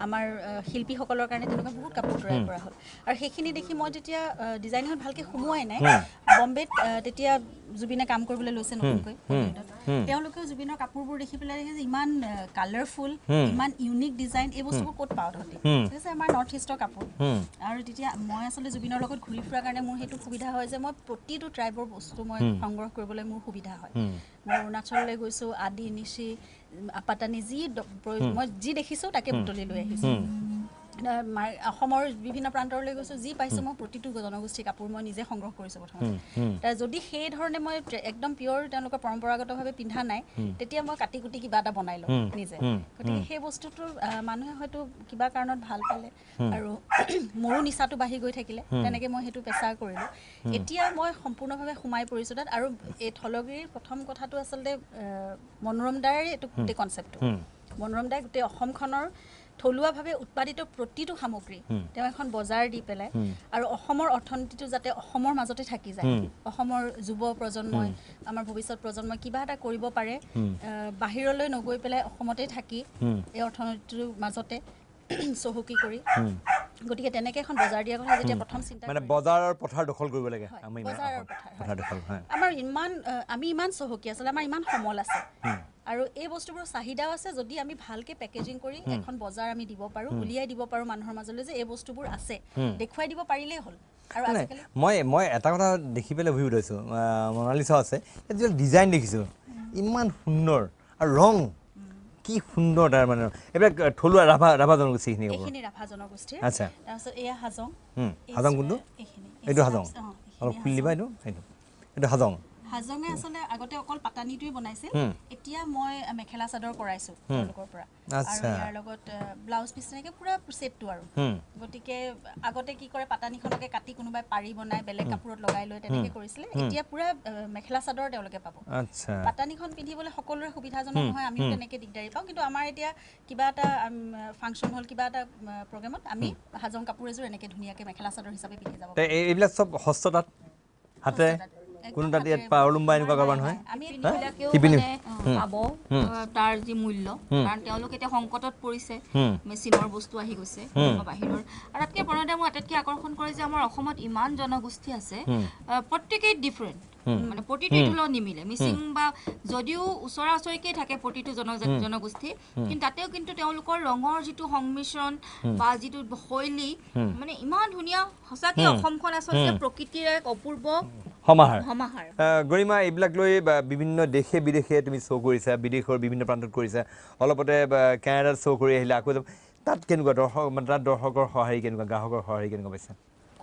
আমাৰ শিল্পীসকলৰ কাৰণে তেনেকুৱা বহুত কাপোৰ তৈয়াৰ কৰা হ'ল আৰু সেইখিনি দেখি মই তেতিয়া ডিজাইনিঙত ভালকৈ সোমোৱাই নাই বম্বেত তেতিয়া জুবিনে কাম কৰিবলৈ লৈছে নতুনকৈ তেওঁলোকেও জুবিনৰ কাপোৰবোৰ দেখি পেলাই দেখে যে ইমান কালাৰফুল ইমান ইউনিক ডিজাইন এই বস্তুবোৰ ক'ত পাওঁ তহঁতি ঠিক আছে আমাৰ নৰ্থ ইষ্টৰ কাপোৰ আৰু তেতিয়া মই আচলতে জুবিনৰ লগত ঘূৰি ফুৰাৰ কাৰণে মোৰ সেইটো সুবিধা হয় যে মই প্ৰতিটো ট্ৰাইবৰ বস্তু মই সংগ্ৰহ কৰিবলৈ মোৰ সুবিধা হয় মই অৰুণাচললৈ গৈছোঁ আদি নিশি আপাতানি মই যি দেখিছোঁ তাকে বুটলি লৈ আহিছোঁ অসমৰ বিভিন্ন প্ৰান্তৰলৈ গৈছোঁ যি পাইছোঁ মই প্ৰতিটো জনগোষ্ঠীৰ কাপোৰ মই নিজে সংগ্ৰহ কৰিছোঁ প্ৰথমতে যদি সেই ধৰণে মই একদম পিয়ৰ তেওঁলোকৰ পৰম্পৰাগতভাৱে পিন্ধা নাই তেতিয়া মই কাটি কুটি কিবা এটা বনাই লওঁ নিজে গতিকে সেই বস্তুটো মানুহে হয়তো কিবা কাৰণত ভাল পালে আৰু মোৰো নিচাটো বাঢ়ি গৈ থাকিলে তেনেকৈ মই সেইটো প্ৰেচাৰ কৰিলোঁ এতিয়া মই সম্পূৰ্ণভাৱে সোমাই পৰিছোঁ তাত আৰু এই থলগিৰিৰ প্ৰথম কথাটো আচলতে মনোৰম দাৰে এইটো গোটেই কনচেপ্টটো মনোৰম দাই গোটেই অসমখনৰ থলুৱাভাৱে উৎপাদিত প্ৰতিটো সামগ্ৰী তেওঁ এখন বজাৰ দি পেলাই আৰু অসমৰ অৰ্থনীতিটো যাতে অসমৰ মাজতে থাকি যায় অসমৰ যুৱ প্ৰজন্মই আমাৰ ভৱিষ্যত প্ৰজন্মই কিবা এটা কৰিব পাৰে বাহিৰলৈ নগৈ পেলাই অসমতে থাকি এই অৰ্থনীতিটোৰ মাজতে চহকী কৰি গতিকে তেনেকৈ এখন বজাৰ দিয়া কথা যেতিয়া প্ৰথম চিন্তা মানে বজাৰৰ পথাৰ দখল কৰিব লাগে বজাৰৰ পথাৰ দখল আমাৰ আমি ইমান চহকী আচলতে আমাৰ ইমান সমল আছে আৰু এই বস্তুবোৰৰ চাহিদাও আছে যদি আমি ভালকৈ পেকেজিং কৰি এখন বজাৰ আমি দিব পাৰোঁ উলিয়াই দিব পাৰোঁ মানুহৰ মাজলৈ যে এই বস্তুবোৰ আছে দেখুৱাই দিব পাৰিলেই হ'ল আৰু আজিকালি মই এটা কথা দেখি পেলাই ভুগি উঠাইছোঁ মনালিছা আছে যিবিলাক ডিজাইন দেখিছোঁ ইমান সুন্দৰ আৰু ৰং কি সুন্দৰ তাৰ মানে এইবিলাক থলুৱা ৰাভা জনগোষ্ঠীখিনি এইখিনি ৰাভা জনগোষ্ঠীৰ আচ্ছা তাৰপিছত এয়া হাজং হাজং কোনটো এইটো হাজং অলপ খুলি দিবা এইটো হাজং হাজঙে আচলতে আগতে অকল পাতানিটোৱে বনাইছিল এতিয়া মই মেখেলা চাদৰ কৰাইছোঁ তেওঁলোকৰ পৰা আৰু ইয়াৰ লগত ব্লাউজ পিচ তেনেকৈ পুৰা ছেটটো আৰু গতিকে আগতে কি কৰে পাতানিখনকে কাটি কোনোবাই পাৰি বনাই বেলেগ কাপোৰত লগাই লৈ তেনেকৈ কৰিছিলে এতিয়া পুৰা মেখেলা চাদৰ তেওঁলোকে পাব পাতানিখন পিন্ধিবলৈ সকলোৰে সুবিধাজনক নহয় আমিও তেনেকৈ দিগদাৰী পাওঁ কিন্তু আমাৰ এতিয়া কিবা এটা ফাংচন হ'ল কিবা এটা প্ৰগ্ৰেমত আমি হাজং কাপোৰ এযোৰ এনেকৈ ধুনীয়াকৈ মেখেলা চাদৰ হিচাপে পিন্ধি যাব পাৰোঁ এইবিলাক চব হস্ততাঁত হাতে কোনো তাত ইয়াত পাৱলুম্বা এনেকুৱা কাৰোবাৰ নহয় পাব তাৰ যি মূল্য কাৰণ তেওঁলোক এতিয়া সংকটত পৰিছে মেচিনৰ বস্তু আহি গৈছে বাহিৰৰ আৰু তাতকৈ প্ৰণয়দাই মোক আটাইতকৈ আকৰ্ষণ কৰে যে আমাৰ অসমত ইমান জনগোষ্ঠী আছে প্ৰত্যেকেই ডিফাৰেণ্ট মানে প্ৰতিটো লগত নিমিলে মিচিং বা যদিও ওচৰা ওচৰিকেই থাকে প্ৰতিটো জনগোষ্ঠী কিন্তু তাতেও কিন্তু তেওঁলোকৰ ৰঙৰ যিটো সংমিশ্ৰণ বা যিটো শৈলী মানে ইমান ধুনীয়া সঁচাকৈ অসমখন আচলতে প্ৰকৃতিৰ এক অপূৰ্ব সমাহাৰ গৰিমা এইবিলাক লৈ বিভিন্ন দেশে বিদেশে তুমি শ্ব' কৰিছা বিদেশৰ বিভিন্ন প্ৰান্তত কৰিছা অলপতে কেনাডাত শ্ব' কৰি আহিলে আকৌ তাত কেনেকুৱা তাত দৰ্শকৰ সঁহাৰি কেনেকুৱা গ্ৰাহকৰ সঁহাৰি কেনেকুৱা পাইছা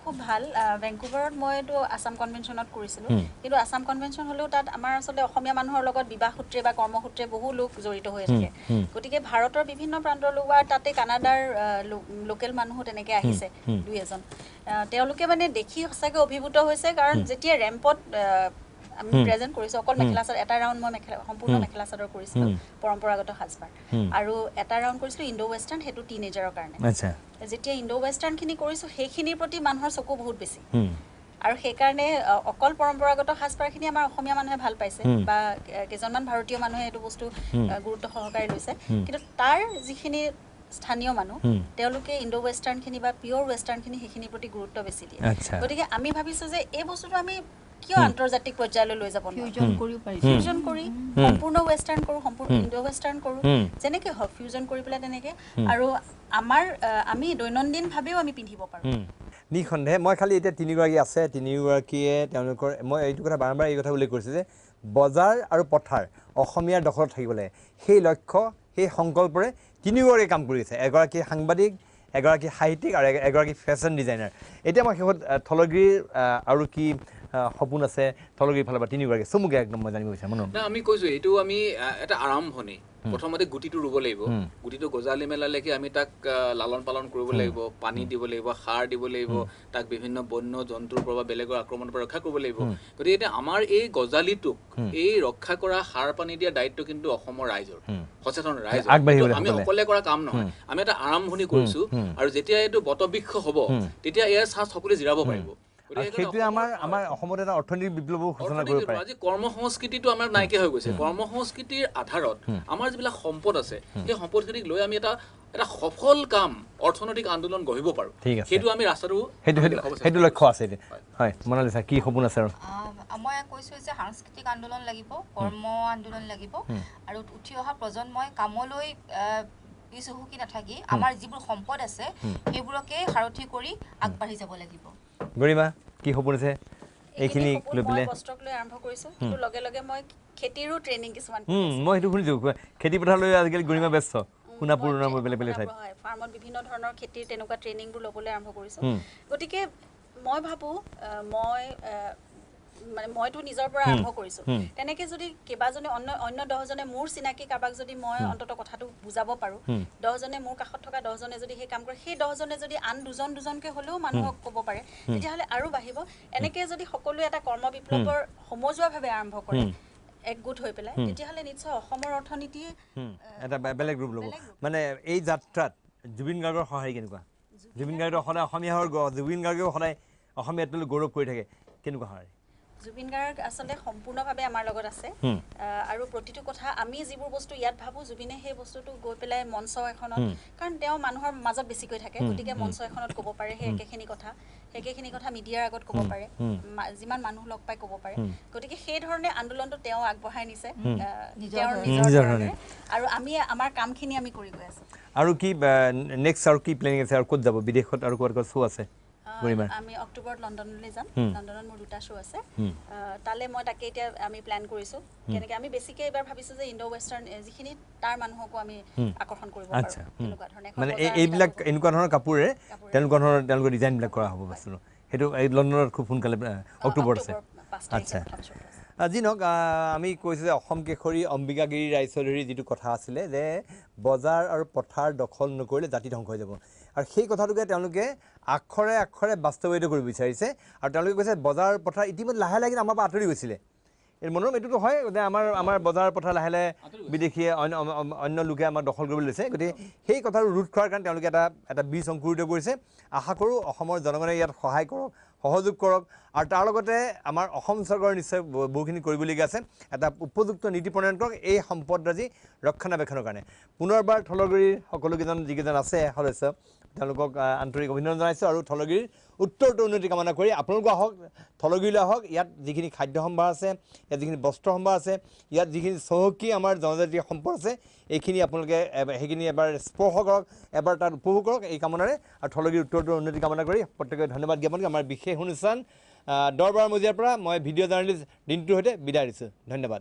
খুব ভাল ভেংকুভাৰত মইতো আছাম কনভেনশ্যনত কৰিছিলোঁ কিন্তু আছাম কনভেনশ্যন হ'লেও তাত আমাৰ আচলতে অসমীয়া মানুহৰ লগত বিবাহ সূত্ৰে বা কৰ্মসূত্ৰে বহু লোক জড়িত হৈ থাকে গতিকে ভাৰতৰ বিভিন্ন প্ৰান্তৰ লোক বা তাতে কানাডাৰ লোকেল মানুহো তেনেকৈ আহিছে দুই এজন তেওঁলোকে মানে দেখি সঁচাকৈ অভিভূত হৈছে কাৰণ যেতিয়া ৰেম্পত আমি প্ৰেজেণ্ট কৰিছোঁ অকল মেখেলা চাদৰ এটা ৰাউণ্ড মই সম্পূৰ্ণ মেখেলা চাদৰ কৰিছিলোঁ পৰম্পৰাগত সাজপাৰ আৰু এটা ৰাউণ্ড কৰিছিলোঁ ইণ্ডো ৱেষ্টাৰ্ণ সেইটো টিনেজাৰৰ কাৰণে যেতিয়া ইণ্ডো ৱেষ্টাৰ্ণখিনি কৰিছোঁ সেইখিনিৰ প্ৰতি মানুহৰ চকু বহুত বেছি আৰু সেইকাৰণে অকল পৰম্পৰাগত সাজপাৰখিনি আমাৰ অসমীয়া মানুহে ভাল পাইছে বা কেইজনমান ভাৰতীয় মানুহে এইটো বস্তু গুৰুত্ব সহকাৰে লৈছে কিন্তু তাৰ যিখিনি স্থানীয় মানুহ তেওঁলোকে ইণ্ডো ৱেষ্টাৰ্ণখিনি বা পিয়'ৰ ৱেষ্টাৰ্ণখিনি সেইখিনিৰ প্ৰতি গুৰুত্ব বেছি দিয়ে গতিকে আমি ভাবিছোঁ যে এই বস্তুটো আমি কিয় আন্তৰ্জাতিক পৰ্যায়লৈ লৈ যাব ফিউজন কৰি সম্পূৰ্ণ ৱেষ্টাৰ্ণ কৰোঁ সম্পূৰ্ণ ইণ্ডো ৱেষ্টাৰ্ণ কৰোঁ যেনেকৈ হওক ফিউজন কৰি পেলাই তেনেকৈ আৰু আমি দৈনন্দিনভাৱেও আমি পিন্ধিব পাৰোঁ নিঃসন্দেহে মই খালি এতিয়া তিনিগৰাকী আছে তিনিগৰাকীয়ে তেওঁলোকৰ মই এইটো কথা বাৰম্বাৰ এই কথা উল্লেখ কৰিছোঁ যে বজাৰ আৰু পথাৰ অসমীয়াৰ দখলত থাকিব লাগে সেই লক্ষ্য সেই সংকল্পৰে তিনিগৰাকীয়ে কাম কৰি আছে এগৰাকী সাংবাদিক এগৰাকী সাহিত্যিক আৰু এগৰাকী ফেশ্বন ডিজাইনাৰ এতিয়া মই শেষত থলগিৰিৰ আৰু কি সপোন আছে থলগিৰিৰ ফালৰ পৰা তিনিগৰাকী চমুকে একদম মই জানিব বিচাৰোঁ মনত আমি কৈছোঁ এইটো আমি এটা আৰম্ভণি প্ৰথমতে গুটিটো ৰুব লাগিব গুটিটো গজালি মেলালৈকে আমি তাক লালন পালন কৰিব লাগিব পানী দিব লাগিব সাৰ দিব লাগিব তাক বিভিন্ন বন্য জন্তুৰ পৰা বেলেগৰ আক্ৰমণৰ পৰা ৰক্ষা কৰিব লাগিব গতিকে এতিয়া আমাৰ এই গজালিটোক এই ৰক্ষা কৰা সাৰ পানী দিয়া দায়িত্ব কিন্তু অসমৰ ৰাইজৰ সচেতন ৰাইজৰ আমি অকলে কৰা কাম নহয় আমি এটা আৰম্ভণি কৰিছোঁ আৰু যেতিয়া এইটো বটবৃক্ষ হ'ব তেতিয়া ইয়াৰ ছাঁ সকলোৱে জিৰাব পাৰিব আৰু সেইটোৱে আমাৰ অসমত এটা অৰ্থনৈতিক বিপ্লৱো সূচনা কৰিব পাৰে। আজি কৰ্ম সংস্কৃতিটো আমাৰ নাইকিয়া হৈ গৈছে। কৰ্ম সংস্কৃতিৰ আধাৰত আমাৰ যিবিলাক সম্পদ আছে সেই সম্পদখিনিক লৈ আমি এটা সফল কাম অৰ্থনৈতিক আন্দোলন গঢ়িব পাৰোঁ। সেইটো আমি ৰাস্তাটো সেইটো লক্ষ্য আছে এতিয়া। হয় মনালিছা, কি সপোন আছে? আৰু মই কৈছোঁ যে সাংস্কৃতিক আন্দোলন লাগিব, কৰ্ম আন্দোলন লাগিব, আৰু উঠি অহা প্ৰজন্মই কামলৈ পিছহুকি নাথাকি আমাৰ যিবোৰ সম্পদ আছে সেইবোৰকে সাৰথি কৰি আগবাঢ়ি যাব লাগিব। গৰিমা, কি সপোন আছে এইখিনি লৈ পেলাই? বস্ত্ৰক লৈ আৰম্ভ কৰিছোঁ, কিন্তু লগে লগে মই খেতিৰো ট্ৰেইনিং কিছুমান মই সেইটো শুনিছোঁ, খেতি পথাৰ লৈ আজিকালি গৰিমা ব্যস্ত, সোণাপুৰ বেলেগ বেলেগ ঠাইত ফাৰ্মত বিভিন্ন ধৰণৰ খেতিৰ তেনেকুৱা ট্ৰেইনিংবোৰ ল'বলৈ আৰম্ভ কৰিছোঁ। গতিকে মই ভাবোঁ মইতো নিজৰ পৰা আৰম্ভ কৰিছোঁ, তেনেকৈ যদি কেইবাজনে অন্য 10জনে মোৰ চিনাকি কাৰোবাক যদি মই অন্ততঃ কথাটো বুজাব পাৰোঁ, 10জনে মোৰ কাষত থকা 10জনে যদি সেই কাম কৰে, সেই 10জনে যদি আন দুজনকৈ হ'লেও মানুহক ক'ব পাৰে, তেতিয়াহ'লে আৰু বাঢ়িব। এনেকৈ যদি সকলোৱে এটা কৰ্ম বিপ্লৱৰ সমজুৱাভাৱে আৰম্ভ কৰে একগোট হৈ পেলাই, তেতিয়াহ'লে নিশ্চয় অসমৰ অৰ্থনীতিয়ে এটা বেলেগ ৰূপ ল'ব। মানে এই যাত্ৰাত জুবিন গাৰ্গৰ সহায় কেনেকুৱা? জুবিন গাৰ্গৰ সদায় অসমীয়া জুবিন গাৰ্গেও সদায় অসমীয়াত গৌৰৱ কৰি থাকে, কেনেকুৱা সহায়? জুবিন গাৰ্গ আচলতে সম্পূৰ্ণভাৱে আমাৰ লগত আছে, আৰু প্ৰতিটো কথা আমি যিবোৰ বস্তু ইয়াত ভাবোঁ জুবিনে সেই বস্তুটো গৈ পেলাই মঞ্চ এখনত, কাৰণ তেওঁ মানুহৰ মাজত বেছিকৈ থাকে, গতিকে মঞ্চ এখনত ক'ব পাৰে সেই একেখিনি কথা মিডিয়াৰ আগত ক'ব পাৰে, যিমান মানুহ লগ পাই ক'ব পাৰে। গতিকে সেই ধৰণে আন্দোলনটো তেওঁ আগবঢ়াই নিছে তেওঁৰ নিজৰ ধৰণে, আৰু আমি আমাৰ কামখিনি আমি কৰি গৈ আছোঁ। আৰু কি নেক্সট আৰু কি প্লেনিং আছে? আৰু ক'ত যাব? বিদেশত আৰু ক'ত শ্ব' আছে? আমি অক্টোবৰত লণ্ডনলৈ যাম। লণ্ডনত মোৰ 2টা শ্ব' আছে, তালৈ মই তাকে এতিয়া আমি প্লেন কৰিছোঁ। কেনেকৈ আমি বেছিকৈ এইবাৰ ভাবিছোঁ যে ইণ্ডো ৱেষ্টাৰ্ণ যিখিনি তাৰ মানুহকো আমি আকৰ্ষণ কৰিব পাৰোঁ, তেনেকুৱা ধৰণে। মানে এইবিলাক এনেকুৱা ধৰণৰ কাপোৰে তেওঁলোকৰ ডিজাইনবিলাক কৰা হ'ব বস্তুটো। সেইটো এই লণ্ডনত খুব সোনকালে অক্টোবৰত আছে। আচ্ছা, যি নহওক, আমি কৈছোঁ যে অসম কেশৰী অম্বিকাগিৰি ৰায়চৌধুৰীৰ যিটো কথা আছিলে যে বজাৰ আৰু পথাৰ দখল নকৰিলে জাতি ধ্বংস হৈ যাব, আৰু সেই কথাটোকে তেওঁলোকে আখৰে আখৰে বাস্তৱায়িত কৰিব বিচাৰিছে। আৰু তেওঁলোকে কৈছে বজাৰ পথাৰ ইতিমধ্যে লাহে লাহে আমাৰ পৰা আঁতৰি গৈছিলে। মনোৰম, এইটোতো হয় যে আমাৰ বজাৰ পথাৰ লাহে লাহে বিদেশীয়ে অন্য লোকে আমাক দখল কৰিবলৈ লৈছে। গতিকে সেই কথাটো ৰোধ কৰাৰ কাৰণে তেওঁলোকে এটা বীজ অংকুৰিত কৰিছে। আশা কৰোঁ অসমৰ জনগণে ইয়াত সহায় কৰক, সহযোগ কৰক, আৰু তাৰ লগতে আমাৰ অসম চৰকাৰৰ নিশ্চয় বহুখিনি কৰিবলগীয়া আছে। এটা উপযুক্ত নীতি প্ৰণয়ন কৰক এই সম্পদৰাজি ৰক্ষণাবেক্ষণৰ কাৰণে। পুনৰবাৰ থলগুৰিৰ সকলোকেইজন যিকেইজন আছে সদস্য, তেওঁলোকক আন্তৰিক অভিনন্দন জনাইছোঁ, আৰু থলগুৰিৰ উত্তৰটো উন্নতি কামনা কৰি আপোনালোকো আহক, থলগুৰিলৈ আহক। ইয়াত যিখিনি খাদ্য সম্ভাৰ আছে, ইয়াত যিখিনি বস্ত্ৰ সম্ভাৰ আছে, ইয়াত যিখিনি চহকী আমাৰ জনজাতীয় সম্পদ আছে, এইখিনি আপোনালোকে সেইখিনি এবাৰ স্পৰ্শ কৰক, এবাৰ তাত উপভোগ কৰক এই কামনাৰে। আৰু থলগুৰিৰ উত্তৰটোৰ উন্নতি কামনা কৰি প্ৰত্যেকে ধন্যবাদ জ্ঞাপন কৰি আমাৰ বিশেষ অনুষ্ঠান দৰবাৰ মজিয়াৰ পৰা মই ভিডিঅ' জাৰ্নেলিষ্ট দিনটোৰ সৈতে বিদায় দিছোঁ। ধন্যবাদ।